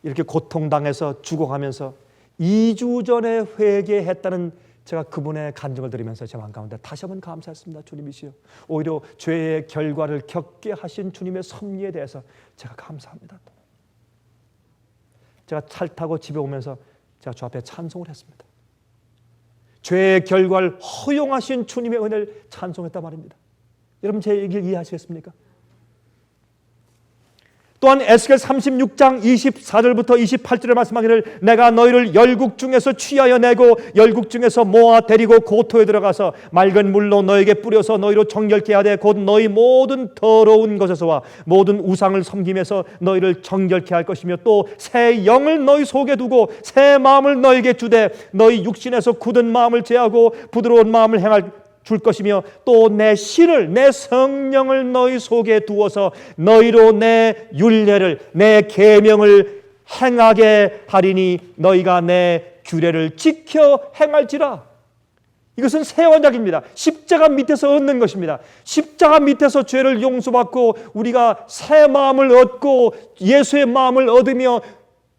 [SPEAKER 1] 이렇게 고통당해서 죽어가면서 2주 전에 회개했다는 제가 그분의 간증을 드리면서 제 마음 가운데 다시 한번 감사했습니다. 주님이시여, 오히려 죄의 결과를 겪게 하신 주님의 섭리에 대해서 제가 감사합니다. 제가 차를 타고 집에 오면서 제가 주 앞에 찬송을 했습니다. 죄의 결과를 허용하신 주님의 은혜를 찬송했단 말입니다. 여러분, 제 얘기를 이해하시겠습니까? 또한 에스겔 36장 24절부터 28절에 말씀하기를 내가 너희를 열국 중에서 취하여 내고 열국 중에서 모아 데리고 고토에 들어가서 맑은 물로 너에게 뿌려서 너희로 정결케 하되 곧 너희 모든 더러운 것에서와 모든 우상을 섬김에서 너희를 정결케 할 것이며 또 새 영을 너희 속에 두고 새 마음을 너희에게 주되 너희 육신에서 굳은 마음을 제하고 부드러운 마음을 행할 줄 것이며 또 내 신을 내 성령을 너희 속에 두어서 너희로 내 율례를 내 계명을 행하게 하리니 너희가 내 규례를 지켜 행할지라. 이것은 새 언약입니다. 십자가 밑에서 얻는 것입니다. 십자가 밑에서 죄를 용서받고 우리가 새 마음을 얻고 예수의 마음을 얻으며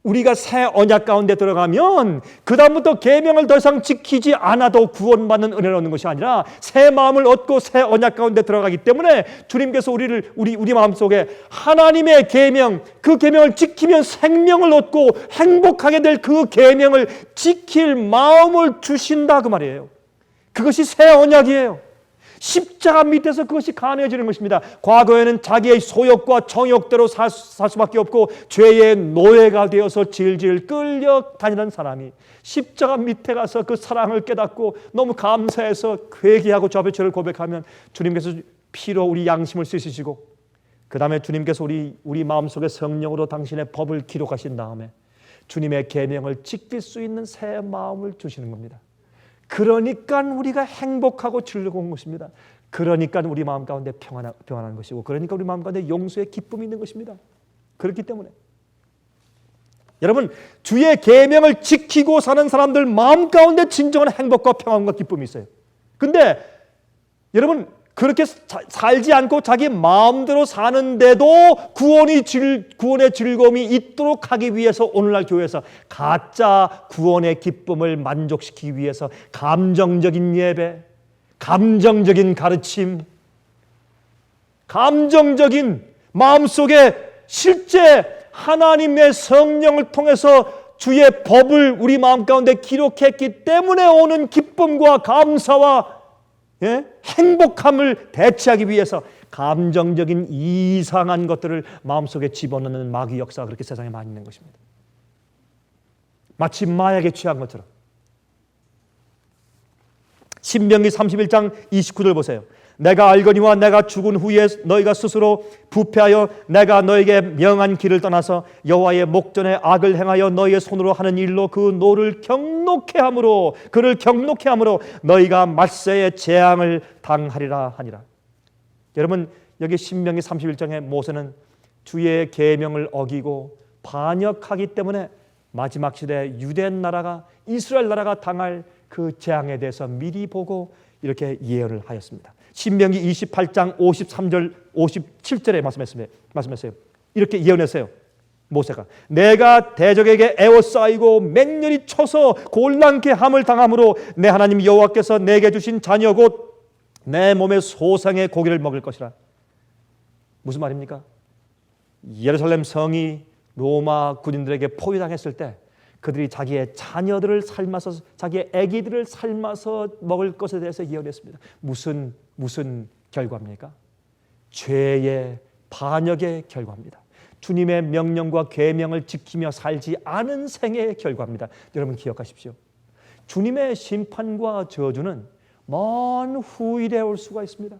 [SPEAKER 1] 우리가 새 언약 가운데 들어가면 그 다음부터 계명을 더 이상 지키지 않아도 구원받는 은혜를 얻는 것이 아니라 새 마음을 얻고 새 언약 가운데 들어가기 때문에 주님께서 우리 마음속에 하나님의 계명, 그 계명을 지키면 생명을 얻고 행복하게 될 그 계명을 지킬 마음을 주신다 그 말이에요. 그것이 새 언약이에요. 십자가 밑에서 그것이 가능해지는 것입니다. 과거에는 자기의 소욕과 정욕대로 살 수밖에 없고 죄의 노예가 되어서 질질 끌려다니는 사람이 십자가 밑에 가서 그 사랑을 깨닫고 너무 감사해서 회개하고 주 앞에 죄를 고백하면 주님께서 피로 우리 양심을 씻으시고 그 다음에 주님께서 우리 마음속에 성령으로 당신의 법을 기록하신 다음에 주님의 계명을 지킬 수 있는 새 마음을 주시는 겁니다. 그러니까 우리가 행복하고 즐거운 것입니다. 그러니까 우리 마음 가운데 평안한 것이고 그러니까 우리 마음 가운데 용서의 기쁨이 있는 것입니다. 그렇기 때문에 여러분 주의 계명을 지키고 사는 사람들 마음 가운데 진정한 행복과 평안과 기쁨이 있어요. 근데 여러분 그렇게 살지 않고 자기 마음대로 사는데도 구원의 즐거움이 있도록 하기 위해서 오늘날 교회에서 가짜 구원의 기쁨을 만족시키기 위해서 감정적인 예배, 감정적인 가르침, 감정적인 마음속에 실제 하나님의 성령을 통해서 주의 법을 우리 마음 가운데 기록했기 때문에 오는 기쁨과 감사와 행복함을 대체하기 위해서 감정적인 이상한 것들을 마음속에 집어넣는 마귀 역사가 그렇게 세상에 많이 있는 것입니다. 마치 마약에 취한 것처럼. 신명기 31장 29절 보세요. 내가 알거니와 내가 죽은 후에 너희가 스스로 부패하여 내가 너에게 명한 길을 떠나서 여호와의 목전에 악을 행하여 너희의 손으로 하는 일로 그 노를 경록해 함으로 그를 경록해 함으로 너희가 말세의 재앙을 당하리라 하니라. 여러분 여기 신명기 31장에 모세는 주의 계명을 어기고 반역하기 때문에 마지막 시대에 유대 나라가 이스라엘 나라가 당할 그 재앙에 대해서 미리 보고 이렇게 예언을 하였습니다. 신명기 28장 53절 57절에 말씀했어요. 이렇게 예언했어요. 모세가 내가 대적에게 에워싸이고 맹렬히 쳐서 곤란케 함을 당함으로 내 하나님 여호와께서 내게 주신 자녀 곧 내 몸의 소상의 고기를 먹을 것이라. 무슨 말입니까? 예루살렘 성이 로마 군인들에게 포위당했을 때 그들이 자기의 자녀들을 삶아서 자기의 아기들을 삶아서 먹을 것에 대해서 예언했습니다. 무슨 결과입니까? 죄의 반역의 결과입니다. 주님의 명령과 계명을 지키며 살지 않은 생의 결과입니다. 여러분 기억하십시오. 주님의 심판과 저주는 먼 후일에 올 수가 있습니다.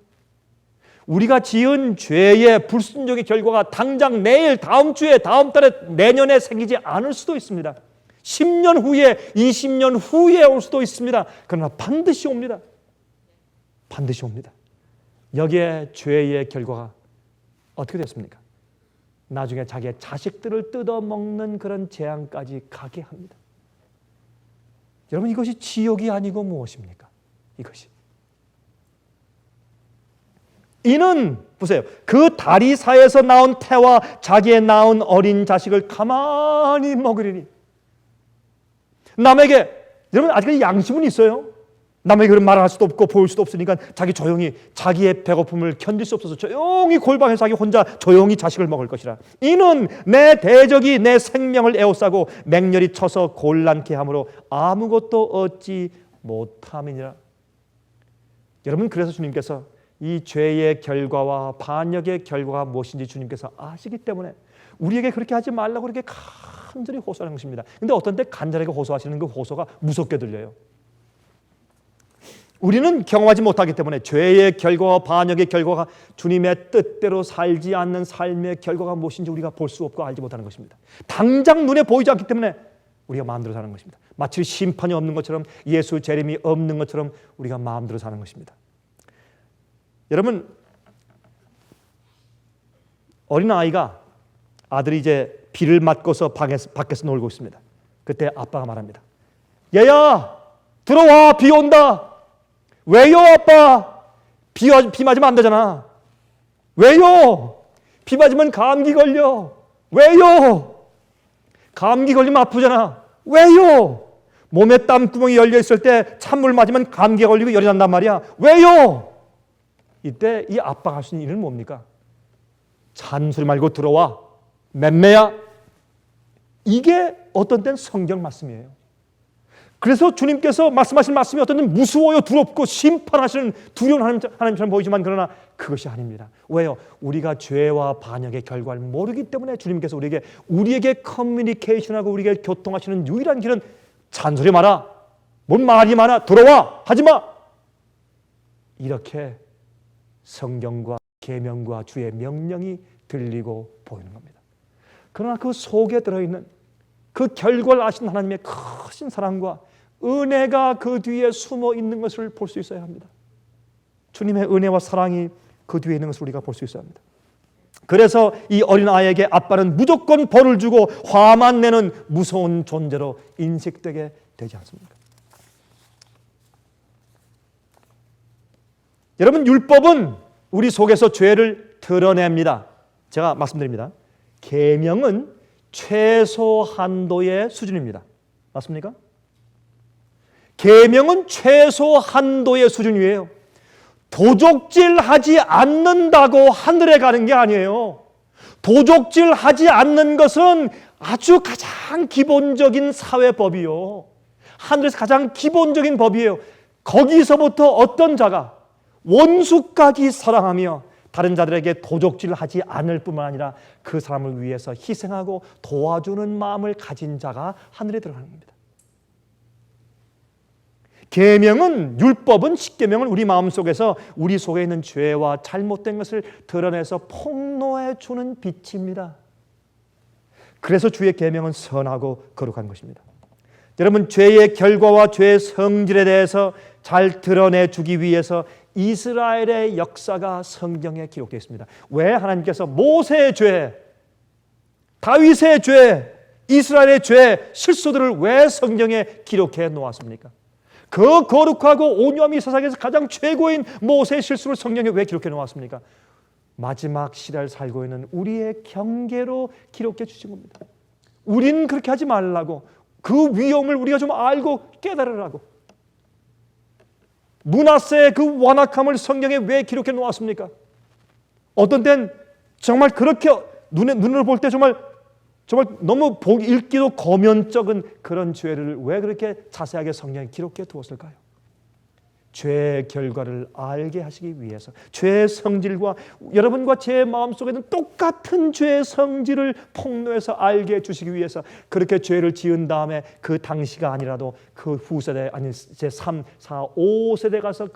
[SPEAKER 1] 우리가 지은 죄의 불순종의 결과가 당장 내일, 다음 주에, 다음 달에, 내년에 생기지 않을 수도 있습니다. 10년 후에, 20년 후에 올 수도 있습니다. 그러나 반드시 옵니다. 반드시 옵니다. 여기에 죄의 결과가 어떻게 됐습니까? 나중에 자기의 자식들을 뜯어먹는 그런 재앙까지 가게 합니다. 여러분 이것이 지옥이 아니고 무엇입니까? 이것이. 이는 보세요. 그 다리사에서 나온 태와 자기의 낳은 어린 자식을 가만히 먹으리니. 남에게 여러분 아직까지 양심은 있어요. 남에게 그런 말을 할 수도 없고 보일 수도 없으니까 조용히 자기의 배고픔을 견딜 수 없어서 조용히 골방에서 자기 혼자 조용히 자식을 먹을 것이라. 이는 내 대적이 내 생명을 에워싸고 맹렬히 쳐서 곤란케 함으로 아무것도 얻지 못함이니라. 여러분 그래서 주님께서 이 죄의 결과와 반역의 결과가 무엇인지 주님께서 아시기 때문에 우리에게 그렇게 하지 말라고 그렇게 간절히 호소하는 것입니다. 근데 어떤 때 간절하게 호소하시는 그 호소가 무섭게 들려요. 우리는 경험하지 못하기 때문에 죄의 결과와 반역의 결과가 주님의 뜻대로 살지 않는 삶의 결과가 무엇인지 우리가 볼 수 없고 알지 못하는 것입니다. 당장 눈에 보이지 않기 때문에 우리가 마음대로 사는 것입니다. 마치 심판이 없는 것처럼, 예수 재림이 없는 것처럼 우리가 마음대로 사는 것입니다. 여러분, 어린아이가, 아들이 이제 비를 맞고서 밖에서 놀고 있습니다. 그때 아빠가 말합니다. 얘야, 들어와, 비 온다. 왜요, 아빠? 비 맞으면 안 되잖아. 왜요? 비 맞으면 감기 걸려. 왜요? 감기 걸리면 아프잖아. 왜요? 몸에 땀구멍이 열려 있을 때 찬물 맞으면 감기가 걸리고 열이 난단 말이야. 왜요? 이때 이 아빠가 할 수 있는 일은 뭡니까? 잔소리 말고 들어와. 맴매야. 이게 어떤 때는 성경 말씀이에요. 그래서 주님께서 말씀하신 말씀이 어떤 때는 무서워요, 두렵고 심판하시는 두려운 하나님처럼 보이지만 그러나 그것이 아닙니다. 왜요? 우리가 죄와 반역의 결과를 모르기 때문에 주님께서 우리에게 커뮤니케이션하고 우리에게 교통하시는 유일한 길은 잔소리 마라, 뭔 말이 많아, 들어와, 하지마. 이렇게 성경과 계명과 주의 명령이 들리고 보이는 겁니다. 그러나 그 속에 들어있는 그 결과를 아신 하나님의 크신 사랑과 은혜가 그 뒤에 숨어 있는 것을 볼 수 있어야 합니다. 주님의 은혜와 사랑이 그 뒤에 있는 것을 우리가 볼 수 있어야 합니다. 그래서 이 어린아이에게 아빠는 무조건 벌을 주고 화만 내는 무서운 존재로 인식되게 되지 않습니까? 여러분, 율법은 우리 속에서 죄를 드러냅니다. 제가 말씀드립니다. 계명은 최소 한도의 수준입니다. 맞습니까? 계명은 최소 한도의 수준이에요. 도적질하지 않는다고 하늘에 가는 게 아니에요. 도적질하지 않는 것은 아주 가장 기본적인 사회법이요. 하늘에서 가장 기본적인 법이에요. 거기서부터 어떤 자가 원수까지 사랑하며 다른 자들에게 도적질하지 않을 뿐만 아니라 그 사람을 위해서 희생하고 도와주는 마음을 가진 자가 하늘에 들어가는 겁니다. 계명은, 율법은, 십계명은 우리 마음속에서 우리 속에 있는 죄와 잘못된 것을 드러내서 폭로해 주는 빛입니다. 그래서 주의 계명은 선하고 거룩한 것입니다. 여러분, 죄의 결과와 죄의 성질에 대해서 잘 드러내 주기 위해서 이스라엘의 역사가 성경에 기록되어 있습니다. 왜 하나님께서 모세의 죄, 다윗의 죄, 이스라엘의 죄, 실수들을 왜 성경에 기록해 놓았습니까? 그 거룩하고 온유함이 세상에서 가장 최고인 모세의 실수를 성경에 왜 기록해 놓았습니까? 마지막 시대를 살고 있는 우리의 경계로 기록해 주신 겁니다. 우리는 그렇게 하지 말라고, 그 위험을 우리가 좀 알고 깨달으라고. 므낫세의 그 완악함을 성경에 왜 기록해 놓았습니까? 어떤 땐 정말 그렇게 눈으로 볼 때 정말 너무 읽기도 거면적은 그런 죄를 왜 그렇게 자세하게 성경에 기록해 두었을까요? 죄의 결과를 알게 하시기 위해서, 죄의 성질과 여러분과 제 마음속에는 똑같은 죄의 성질을 폭로해서 알게 해주시기 위해서 그렇게 죄를 지은 다음에 그 당시가 아니라도 그 후세대, 아니 제3, 4, 5세대 가서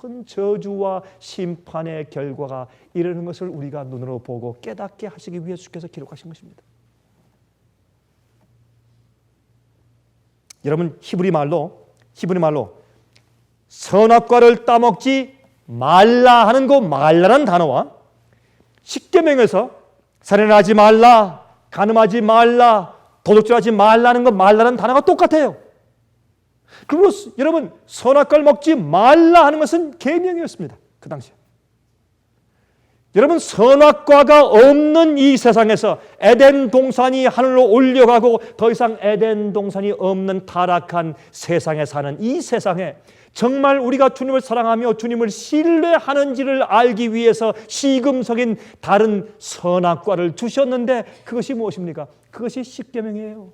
[SPEAKER 1] 큰 저주와 심판의 결과가 이르는 것을 우리가 눈으로 보고 깨닫게 하시기 위해 주께서 기록하신 것입니다. 여러분, 히브리 말로 선악과를 따먹지 말라 하는 그 말라라는 단어와 십계명에서 살인을 하지 말라, 간음하지 말라, 도둑질하지 말라는 그 말라라는 단어가 똑같아요. 그리고 여러분, 선악과를 먹지 말라 하는 것은 계명이었습니다. 그 당시에. 여러분, 선악과가 없는 이 세상에서 에덴 동산이 하늘로 올려가고 더 이상 에덴 동산이 없는 타락한 세상에 사는 이 세상에 정말 우리가 주님을 사랑하며 주님을 신뢰하는지를 알기 위해서 시금석인 다른 선악과를 주셨는데 그것이 무엇입니까? 그것이 십계명이에요.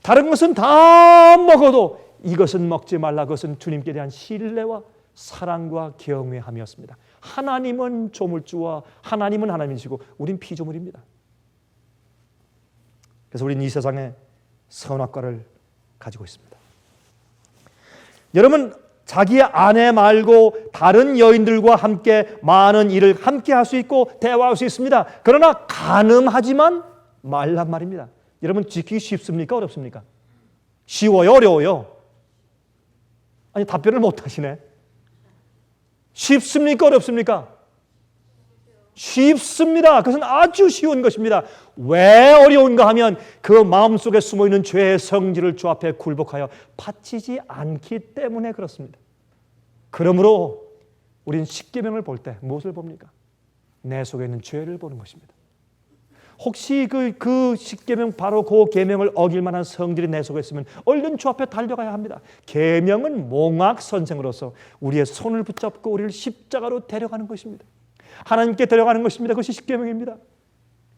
[SPEAKER 1] 다른 것은 다 먹어도 이것은 먹지 말라. 그것은 주님께 대한 신뢰와 사랑과 경외함이었습니다. 하나님은 조물주와 하나님은 하나님이시고 우린 피조물입니다. 그래서 우리는 이 세상에 선악과를 가지고 있습니다. 여러분, 자기의 아내 말고 다른 여인들과 함께 많은 일을 함께 할 수 있고 대화할 수 있습니다. 그러나 가늠하지만 말란 말입니다. 여러분, 지키기 쉽습니까? 어렵습니까? 쉬워요? 어려워요? 아니, 답변을 못 하시네. 쉽습니까? 어렵습니까? 쉽습니다. 그것은 아주 쉬운 것입니다. 왜 어려운가 하면 그 마음속에 숨어있는 죄의 성질을 주 앞에 굴복하여 바치지 않기 때문에 그렇습니다. 그러므로 우리는 십계명을 볼 때 무엇을 봅니까? 내 속에 있는 죄를 보는 것입니다. 혹시 그 십계명, 바로 그 계명을 어길 만한 성질이 내 속에 있으면 얼른 주 앞에 달려가야 합니다. 계명은 몽학 선생으로서 우리의 손을 붙잡고 우리를 십자가로 데려가는 것입니다. 하나님께 데려가는 것입니다. 그것이 십계명입니다.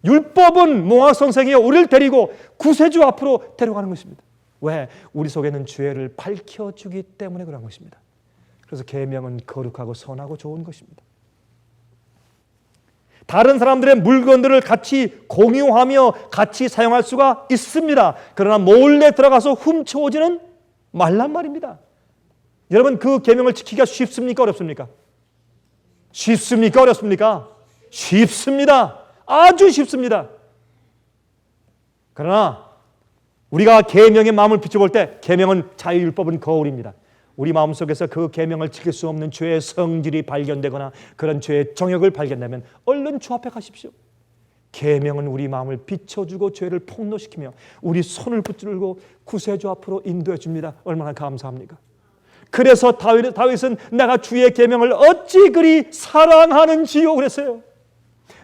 [SPEAKER 1] 율법은 몽학 선생이요, 우리를 데리고 구세주 앞으로 데려가는 것입니다. 왜? 우리 속에 있는 죄를 밝혀주기 때문에 그런 것입니다. 그래서 계명은 거룩하고 선하고 좋은 것입니다. 다른 사람들의 물건들을 같이 공유하며 같이 사용할 수가 있습니다. 그러나 몰래 들어가서 훔쳐오지는 말란 말입니다. 여러분, 그 계명을 지키기가 쉽습니까? 어렵습니까? 쉽습니까? 어렵습니까? 쉽습니다. 아주 쉽습니다. 그러나 우리가 계명의 마음을 비춰볼 때 계명은 자유율법은 거울입니다. 우리 마음속에서 그 계명을 지킬 수 없는 죄의 성질이 발견되거나 그런 죄의 정욕을 발견되면 얼른 주 앞에 가십시오. 계명은 우리 마음을 비춰주고 죄를 폭로시키며 우리 손을 붙들고 구세주 앞으로 인도해 줍니다. 얼마나 감사합니까? 그래서 다윗은 내가 주의 계명을 어찌 그리 사랑하는지요 그랬어요.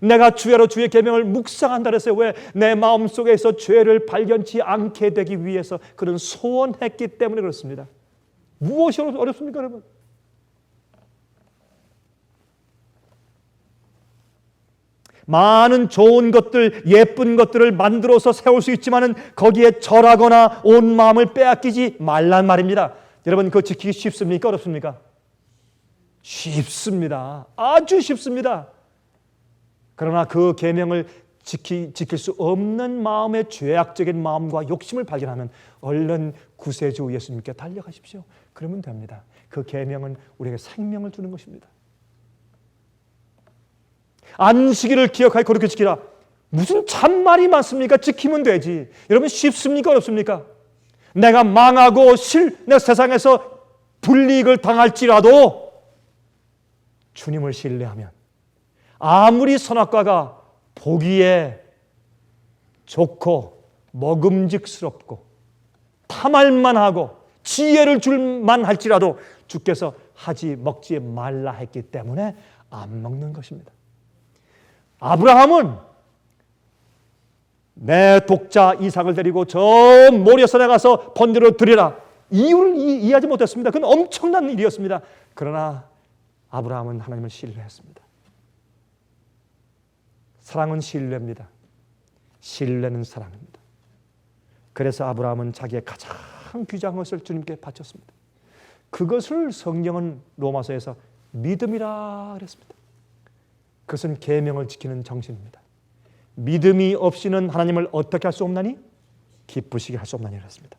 [SPEAKER 1] 내가 주야로 주의 계명을 묵상한다 그랬어요. 왜? 내 마음속에서 죄를 발견치 않게 되기 위해서 그런 소원했기 때문에 그렇습니다. 무엇이 어렵습니까, 여러분? 많은 좋은 것들, 예쁜 것들을 만들어서 세울 수 있지만은 거기에 절하거나 온 마음을 빼앗기지 말란 말입니다. 여러분, 그거 지키기 쉽습니까? 어렵습니까? 쉽습니다. 아주 쉽습니다. 그러나 그 계명을 지킬 수 없는 마음의 죄악적인 마음과 욕심을 발견하면 얼른 구세주 예수님께 달려가십시오. 그러면 됩니다. 그 계명은 우리에게 생명을 주는 것입니다. 안식일을 기억하여 거룩히 지키라. 무슨 참말이 많습니까? 지키면 되지. 여러분, 쉽습니까? 어렵습니까? 내가 망하고 내가 세상에서 불이익을 당할지라도 주님을 신뢰하면 아무리 선악과가 보기에 좋고 먹음직스럽고 탐할만 하고 지혜를 줄만 할지라도 주께서 먹지 말라 했기 때문에 안 먹는 것입니다. 아브라함은 내 독자 이삭을 데리고 저 모리아산에 가서 번제로 드리라. 이유를 이해하지 못했습니다. 그건 엄청난 일이었습니다. 그러나 아브라함은 하나님을 신뢰했습니다. 사랑은 신뢰입니다. 신뢰는 사랑입니다. 그래서 아브라함은 자기의 가장 귀중한 것을 주님께 바쳤습니다. 그것을 성경은 로마서에서 믿음이라 그랬습니다. 그것은 계명을 지키는 정신입니다. 믿음이 없이는 하나님을 어떻게 할 수 없나니? 기쁘시게 할 수 없나니 그랬습니다.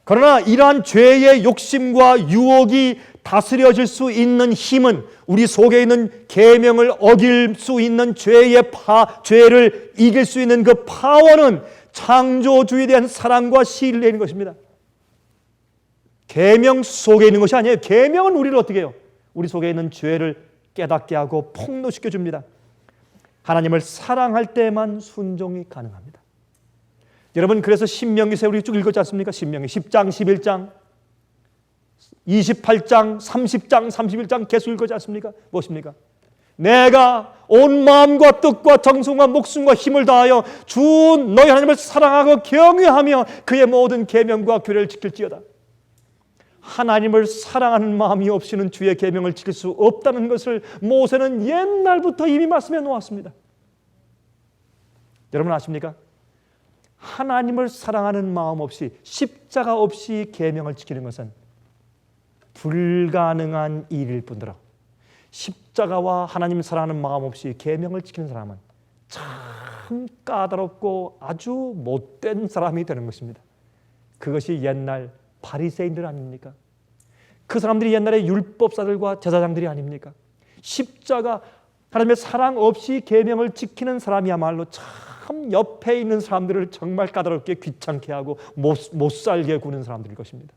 [SPEAKER 1] 그러나 이러한 죄의 욕심과 유혹이 다스려질 수 있는 힘은 우리 속에 있는 계명을 어길 수 있는 죄를 이길 수 있는 그 파워는 창조주에 대한 사랑과 신뢰인 것입니다. 계명 속에 있는 것이 아니에요. 계명은 우리를 어떻게 해요? 우리 속에 있는 죄를 깨닫게 하고 폭로시켜 줍니다. 하나님을 사랑할 때만 순종이 가능합니다. 여러분, 그래서 신명기서 우리 쭉 읽었지 않습니까? 신명기 10장, 11장, 28장, 30장, 31장 계속 읽었지 않습니까? 무엇입니까? 내가 온 마음과 뜻과 정성과 목숨과 힘을 다하여 주 너희 하나님을 사랑하고 경외하며 그의 모든 계명과 규례를 지킬지어다. 하나님을 사랑하는 마음이 없이는 주의 계명을 지킬 수 없다는 것을 모세는 옛날부터 이미 말씀해 놓았습니다. 여러분 아십니까? 하나님을 사랑하는 마음 없이 십자가 없이 계명을 지키는 것은 불가능한 일일 뿐더러 십자가와 하나님 사랑하는 마음 없이 계명을 지키는 사람은 참 까다롭고 아주 못된 사람이 되는 것입니다. 그것이 옛날 바리새인들 아닙니까? 그 사람들이 옛날에 율법사들과 제사장들이 아닙니까? 십자가, 하나님의 사랑 없이 계명을 지키는 사람이야말로 참 옆에 있는 사람들을 정말 까다롭게 귀찮게 하고 못 살게 구는 사람들일 것입니다.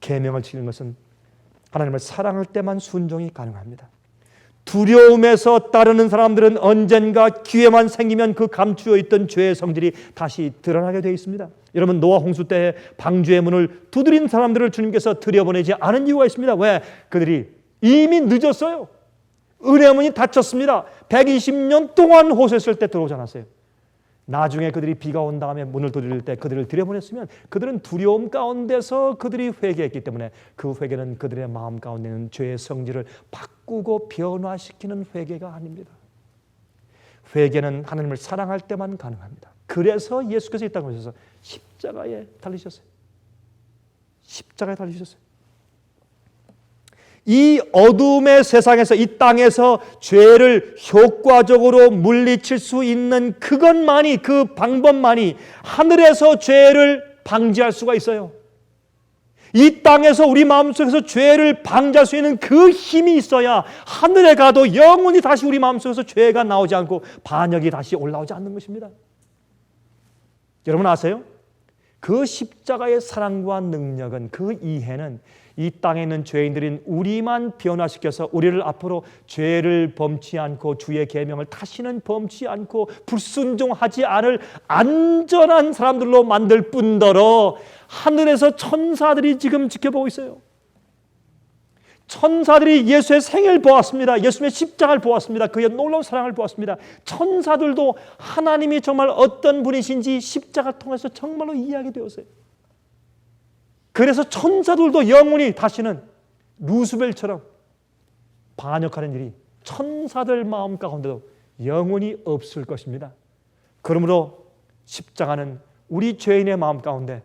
[SPEAKER 1] 계명을 지키는 것은 하나님을 사랑할 때만 순종이 가능합니다. 두려움에서 따르는 사람들은 언젠가 기회만 생기면 그 감추어 있던 죄의 성질이 다시 드러나게 되어 있습니다. 여러분, 노아 홍수 때 방주의 문을 두드린 사람들을 주님께서 들여보내지 않은 이유가 있습니다. 왜? 그들이 이미 늦었어요. 은혜의 문이 닫혔습니다. 120년 동안 호소했을 때 들어오지 않았어요. 나중에 그들이 비가 온 다음에 문을 두드릴 때 그들을 들여보냈으면 그들은 두려움 가운데서 그들이 회개했기 때문에 그 회개는 그들의 마음 가운데 있는 죄의 성질을 바꾸고 변화시키는 회개가 아닙니다. 회개는 하나님을 사랑할 때만 가능합니다. 그래서 예수께서 이 땅에 오셔서 십자가에 달리셨어요. 십자가에 달리셨어요. 이 어둠의 세상에서, 이 땅에서 죄를 효과적으로 물리칠 수 있는 그것만이, 그 방법만이 하늘에서 죄를 방지할 수가 있어요. 이 땅에서 우리 마음속에서 죄를 방지할 수 있는 그 힘이 있어야 하늘에 가도 영원히 다시 우리 마음속에서 죄가 나오지 않고 반역이 다시 올라오지 않는 것입니다. 여러분 아세요? 그 십자가의 사랑과 능력은, 그 이해는 이 땅에 있는 죄인들인 우리만 변화시켜서 우리를 앞으로 죄를 범치 않고 주의 계명을 다시는 범치 않고 불순종하지 않을 안전한 사람들로 만들 뿐더러 하늘에서 천사들이 지금 지켜보고 있어요. 천사들이 예수의 생애를 보았습니다. 예수의 십자가를 보았습니다. 그의 놀라운 사랑을 보았습니다. 천사들도 하나님이 정말 어떤 분이신지 십자가를 통해서 정말로 이해하게 되었어요. 그래서 천사들도 영원히 다시는 루스벨처럼 반역하는 일이 천사들 마음 가운데도 영원히 없을 것입니다. 그러므로 십자가는 우리 죄인의 마음 가운데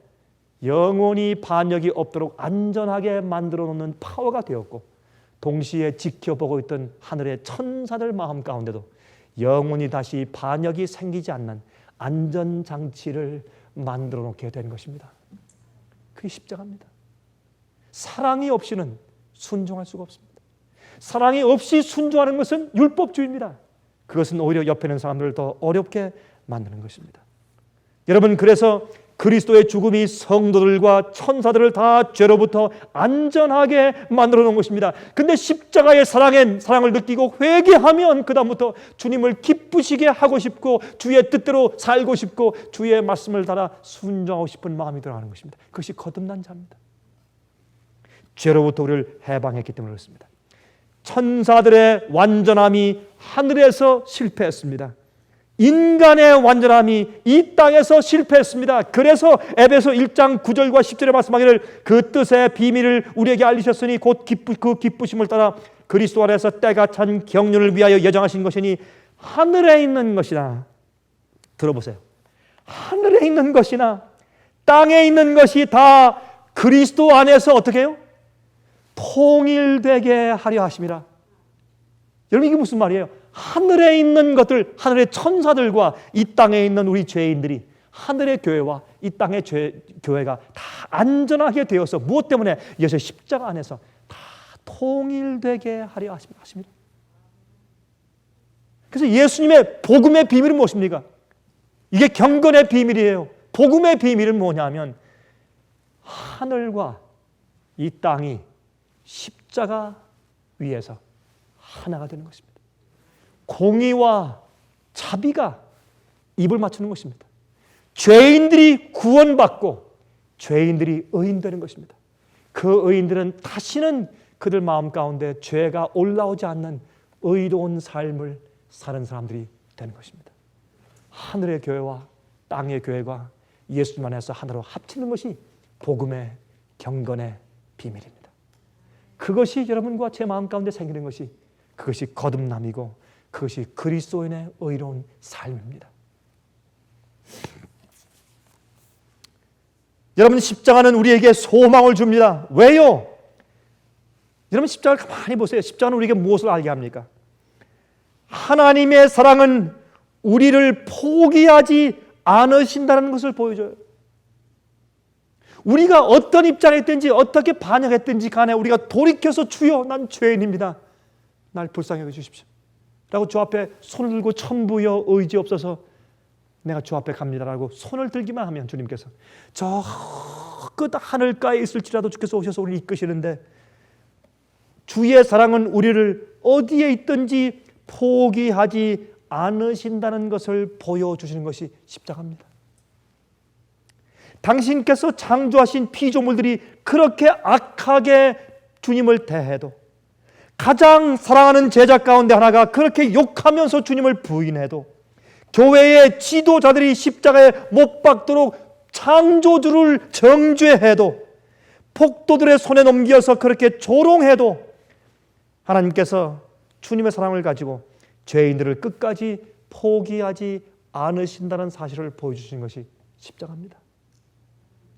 [SPEAKER 1] 영원히 반역이 없도록 안전하게 만들어 놓는 파워가 되었고, 동시에 지켜보고 있던 하늘의 천사들 마음 가운데도 영원히 다시 반역이 생기지 않는 안전장치를 만들어 놓게 된 것입니다. 그게 십자가입니다. 사랑이 없이는 순종할 수가 없습니다. 사랑이 없이 순종하는 것은 율법주의입니다. 그것은 오히려 옆에 있는 사람들을 더 어렵게 만드는 것입니다. 여러분, 그래서 그리스도의 죽음이 성도들과 천사들을 다 죄로부터 안전하게 만들어 놓은 것입니다. 근데 십자가의 사랑을 느끼고 회개하면 그다음부터 주님을 기쁘시게 하고 싶고 주의 뜻대로 살고 싶고 주의 말씀을 따라 순종하고 싶은 마음이 들어가는 것입니다. 그것이 거듭난 자입니다. 죄로부터 우리를 해방했기 때문에 그렇습니다. 천사들의 완전함이 하늘에서 실패했습니다. 인간의 완전함이 이 땅에서 실패했습니다. 그래서 에베소 1장 9절과 10절에 말씀하기를 그 뜻의 비밀을 우리에게 알리셨으니 곧 그 기쁘심을 따라 그리스도 안에서 때가 찬 경륜을 위하여 예정하신 것이니 하늘에 있는 것이나, 들어보세요, 하늘에 있는 것이나 땅에 있는 것이 다 그리스도 안에서 어떻게 해요? 통일되게 하려 하심이라. 여러분, 이게 무슨 말이에요? 하늘에 있는 것들, 하늘의 천사들과 이 땅에 있는 우리 죄인들이, 하늘의 교회와 이 땅의 교회가 다 안전하게 되어서 무엇 때문에? 예수의 십자가 안에서 다 통일되게 하려 하십니다. 그래서 예수님의 복음의 비밀은 무엇입니까? 이게 경건의 비밀이에요. 복음의 비밀은 뭐냐면 하늘과 이 땅이 십자가 위에서 하나가 되는 것입니다. 공의와 자비가 입을 맞추는 것입니다. 죄인들이 구원받고 죄인들이 의인되는 것입니다. 그 의인들은 다시는 그들 마음 가운데 죄가 올라오지 않는 의로운 삶을 사는 사람들이 되는 것입니다. 하늘의 교회와 땅의 교회가 예수님 안에서 하나로 합치는 것이 복음의 경건의 비밀입니다. 그것이 여러분과 제 마음 가운데 생기는 것이, 그것이 거듭남이고 그것이 그리스도인의 의로운 삶입니다. 여러분, 십자가는 우리에게 소망을 줍니다. 왜요? 여러분, 십자가를 가만히 보세요. 십자가는 우리에게 무엇을 알게 합니까? 하나님의 사랑은 우리를 포기하지 않으신다는 것을 보여줘요. 우리가 어떤 입장에 있든지 어떻게 반역했든지 간에 우리가 돌이켜서 주여 난 죄인입니다, 날 불쌍히 여겨주십시오 라고 주 앞에 손을 들고 천부여 의지 없어서 내가 주 앞에 갑니다라고 손을 들기만 하면 주님께서 저 끝 하늘가에 있을지라도 주께서 오셔서 우리를 이끄시는데, 주의 사랑은 우리를 어디에 있든지 포기하지 않으신다는 것을 보여주시는 것이 십자가입니다. 당신께서 창조하신 피조물들이 그렇게 악하게 주님을 대해도, 가장 사랑하는 제자 가운데 하나가 그렇게 욕하면서 주님을 부인해도, 교회의 지도자들이 십자가에 못 박도록 창조주를 정죄해도, 폭도들의 손에 넘겨서 그렇게 조롱해도 하나님께서 주님의 사랑을 가지고 죄인들을 끝까지 포기하지 않으신다는 사실을 보여주신 것이 십자가입니다.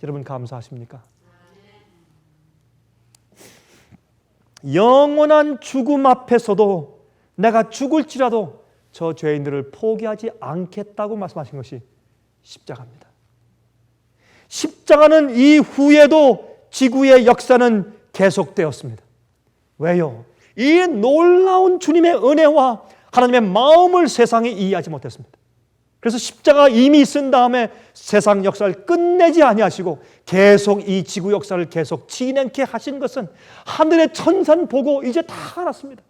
[SPEAKER 1] 여러분, 감사하십니까? 영원한 죽음 앞에서도 내가 죽을지라도 저 죄인들을 포기하지 않겠다고 말씀하신 것이 십자가입니다. 십자가는 이후에도 지구의 역사는 계속되었습니다. 왜요? 이 놀라운 주님의 은혜와 하나님의 마음을 세상이 이해하지 못했습니다. 그래서 십자가 이미 쓴 다음에 세상 역사를 끝내지 아니하시고 계속 이 지구 역사를 계속 진행케 하신 것은 하늘의 천사는 보고 이제 다 알았습니다.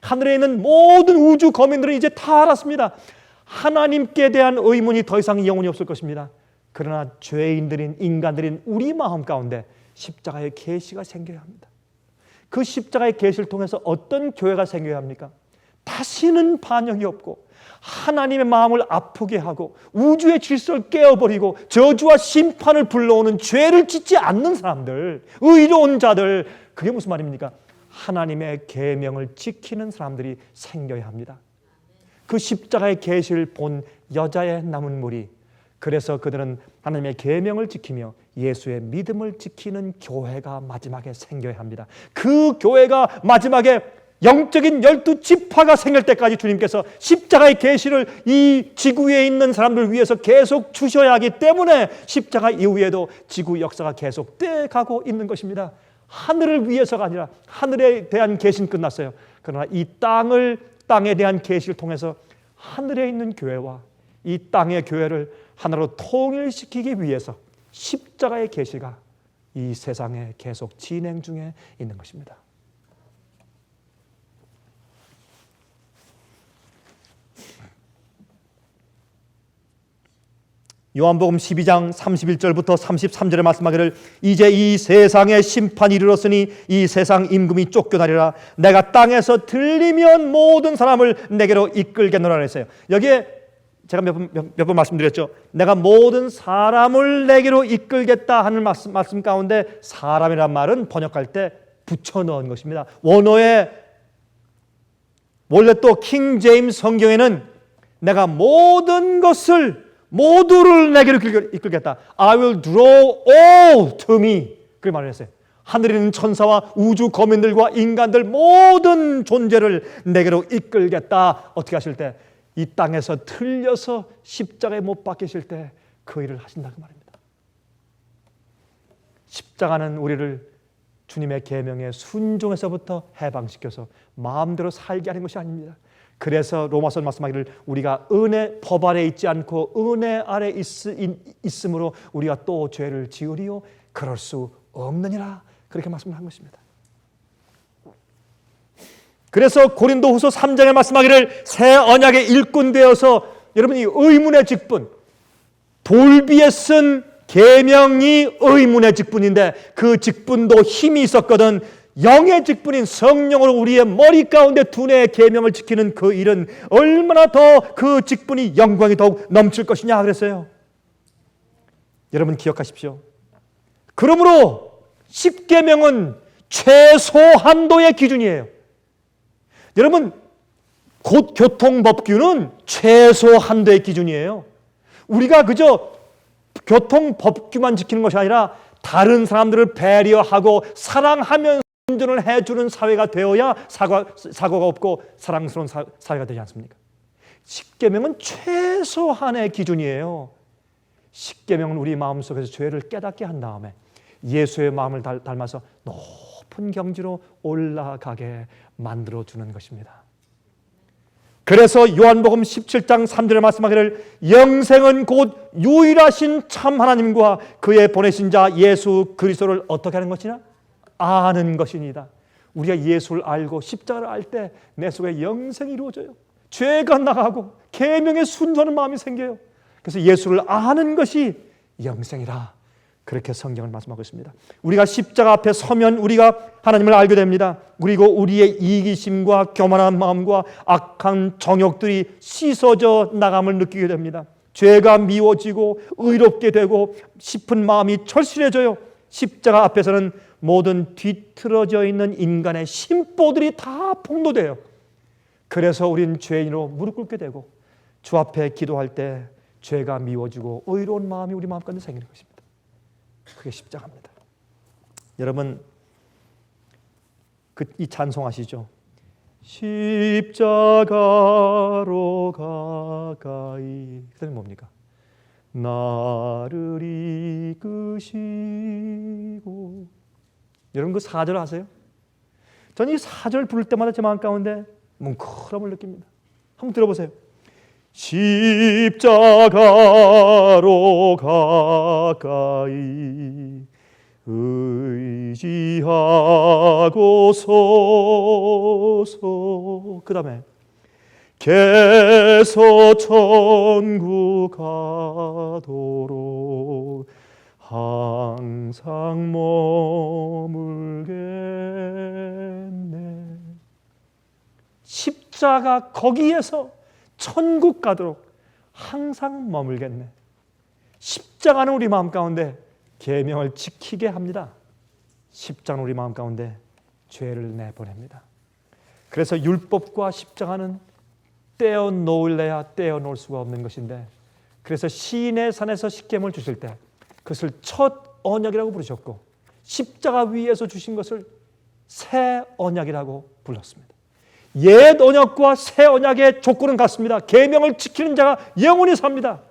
[SPEAKER 1] 하늘에 있는 모든 우주 거민들은 이제 다 알았습니다. 하나님께 대한 의문이 더 이상 영원히 없을 것입니다. 그러나 죄인들인 인간들인 우리 마음 가운데 십자가의 계시가 생겨야 합니다. 그 십자가의 계시를 통해서 어떤 교회가 생겨야 합니까? 다시는 반역이 없고 하나님의 마음을 아프게 하고 우주의 질서를 깨어버리고 저주와 심판을 불러오는 죄를 짓지 않는 사람들, 의로운 자들, 그게 무슨 말입니까? 하나님의 계명을 지키는 사람들이 생겨야 합니다. 그 십자가의 계시를 본 여자의 남은 무리, 그래서 그들은 하나님의 계명을 지키며 예수의 믿음을 지키는 교회가 마지막에 생겨야 합니다. 그 교회가 마지막에 영적인 12지파가 생길 때까지 주님께서 십자가의 계시를 이 지구에 있는 사람들 위해서 계속 주셔야 하기 때문에 십자가 이후에도 지구 역사가 계속돼 가고 있는 것입니다. 하늘을 위해서가 아니라, 하늘에 대한 계시는 끝났어요. 그러나 이 땅에 대한 계시를 통해서 하늘에 있는 교회와 이 땅의 교회를 하나로 통일시키기 위해서 십자가의 계시가 이 세상에 계속 진행 중에 있는 것입니다. 요한복음 12장 31절부터 33절에 말씀하기를, 이제 이 세상의 심판이 이르렀으니 이 세상 임금이 쫓겨나리라. 내가 땅에서 들리면 모든 사람을 내게로 이끌겠노라 했어요. 여기에 제가 몇 번 말씀드렸죠. 내가 모든 사람을 내게로 이끌겠다 하는 말씀 가운데 사람이란 말은 번역할 때 붙여 넣은 것입니다. 원어에 원래 또 킹 제임스 성경에는 내가 모두를 내게로 이끌겠다. I will draw all to me. 그렇게 말을 했어요. 하늘에 있는 천사와 우주 거민들과 인간들 모든 존재를 내게로 이끌겠다. 어떻게 하실 때? 이 땅에서 틀려서 십자가에 못 박히실 때 그 일을 하신다고 말입니다. 십자가는 우리를 주님의 계명에 순종에서부터 해방시켜서 마음대로 살게 하는 것이 아닙니다. 그래서 로마서 말씀하기를 우리가 법 아래 있지 않고 은혜 아래 있으므로 우리가 또 죄를 지으리요 그럴 수 없느니라, 그렇게 말씀을 한 것입니다. 그래서 고린도후서 3장에 말씀하기를 새 언약의 일꾼 되어서, 여러분이 의문의 직분, 돌비에 쓴 계명이 의문의 직분인데 그 직분도 힘이 있었거든. 영의 직분인 성령으로 우리의 머리 가운데 두뇌의 계명을 지키는 그 일은 얼마나 더 그 직분이 영광이 더욱 넘칠 것이냐 그랬어요. 여러분 기억하십시오. 그러므로 10계명은 최소한도의 기준이에요. 여러분 곧 교통법규는 최소한도의 기준이에요. 우리가 그저 교통 법규만 지키는 것이 아니라 다른 사람들을 배려하고 사랑하면서 운전을 해주는 사회가 되어야 사고가 없고 사랑스러운 사회가 되지 않습니까? 십계명은 최소한의 기준이에요. 십계명은 우리 마음속에서 죄를 깨닫게 한 다음에 예수의 마음을 닮아서 높은 경지로 올라가게 만들어주는 것입니다. 그래서 요한복음 17장 3절에 말씀하기를 영생은 곧 유일하신 참 하나님과 그의 보내신 자 예수 그리스도를 어떻게 하는 것이냐? 아는 것이니다. 우리가 예수를 알고 십자가를 알 때 내 속에 영생이 이루어져요. 죄가 나가고 계명에 순종하는 마음이 생겨요. 그래서 예수를 아는 것이 영생이라, 그렇게 성경은 말씀하고 있습니다. 우리가 십자가 앞에 서면 우리가 하나님을 알게 됩니다. 그리고 우리의 이기심과 교만한 마음과 악한 정욕들이 씻어져 나감을 느끼게 됩니다. 죄가 미워지고 의롭게 되고 싶은 마음이 절실해져요. 십자가 앞에서는 모든 뒤틀어져 있는 인간의 심보들이 다 폭로돼요. 그래서 우린 죄인으로 무릎 꿇게 되고 주 앞에 기도할 때 죄가 미워지고 의로운 마음이 우리 마음 가운데 생기는 것입니다. 그게 십자가입니다. 여러분, 이 찬송하시죠? 십자가로 가까이. 그다음에 뭡니까? 나를 이끄시고. 여러분 그 4절 아세요? 저는 이 4절 부를 때마다 제 마음 가운데 뭉클함을 느낍니다. 한번 들어보세요. 십자가로 가까이 의지하고 서서. 그 다음에 개서 천국 가도록 항상 머물겠네. 십자가 거기에서 천국 가도록 항상 머물겠네. 십자가는 우리 마음 가운데 계명을 지키게 합니다. 십자가는 우리 마음 가운데 죄를 내보냅니다. 그래서 율법과 십자가는 떼어놓을래야 떼어놓을 수가 없는 것인데, 그래서 시인의 산에서 십계명을 주실 때 그것을 첫 언약이라고 부르셨고 십자가 위에서 주신 것을 새 언약이라고 불렀습니다. 옛 언약과 새 언약의 조건은 같습니다. 계명을 지키는 자가 영원히 삽니다.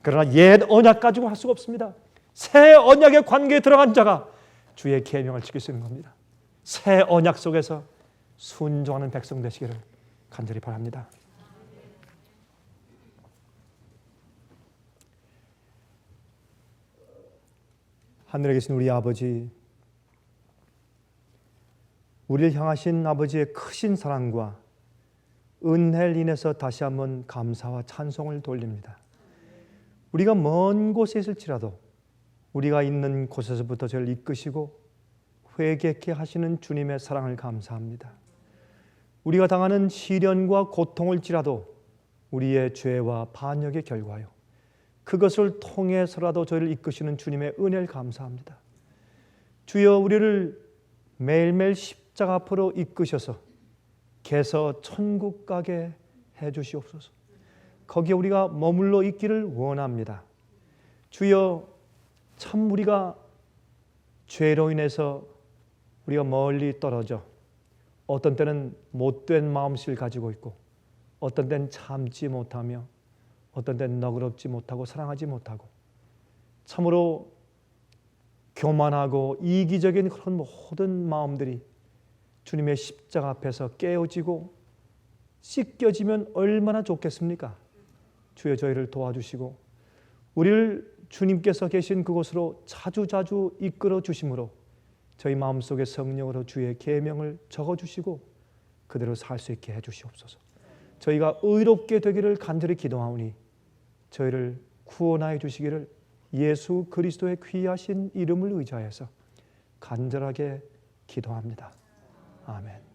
[SPEAKER 1] 그러나 옛 언약 가지고 할 수가 없습니다. 새 언약의 관계에 들어간 자가 주의 계명을 지킬 수 있는 겁니다. 새 언약 속에서 순종하는 백성 되시기를 간절히 바랍니다. 하늘에 계신 우리 아버지, 우리를 향하신 아버지의 크신 사랑과 은혜를 인해서 다시 한번 감사와 찬송을 돌립니다. 우리가 먼 곳에 있을지라도 우리가 있는 곳에서부터 저를 이끄시고 회개케 하시는 주님의 사랑을 감사합니다. 우리가 당하는 시련과 고통을지라도 우리의 죄와 반역의 결과요, 그것을 통해서라도 저를 이끄시는 주님의 은혜를 감사합니다. 주여, 우리를 매일매일 십자가 앞으로 이끄셔서 개서 천국 가게 해 주시옵소서. 거기에 우리가 머물러 있기를 원합니다. 주여, 참 우리가 죄로 인해서 우리가 멀리 떨어져 어떤 때는 못된 마음씨를 가지고 있고 어떤 때는 참지 못하며 어떤 때는 너그럽지 못하고 사랑하지 못하고 참으로 교만하고 이기적인 그런 모든 마음들이 주님의 십자가 앞에서 깨어지고 씻겨지면 얼마나 좋겠습니까? 주여, 저희를 도와주시고 우리를 주님께서 계신 그곳으로 자주자주 이끌어 주심으로 저희 마음속에 성령으로 주의 계명을 적어주시고 그대로 살 수 있게 해주시옵소서. 저희가 의롭게 되기를 간절히 기도하오니 저희를 구원하여 주시기를 예수 그리스도의 귀하신 이름을 의지하여서 간절하게 기도합니다. 아멘.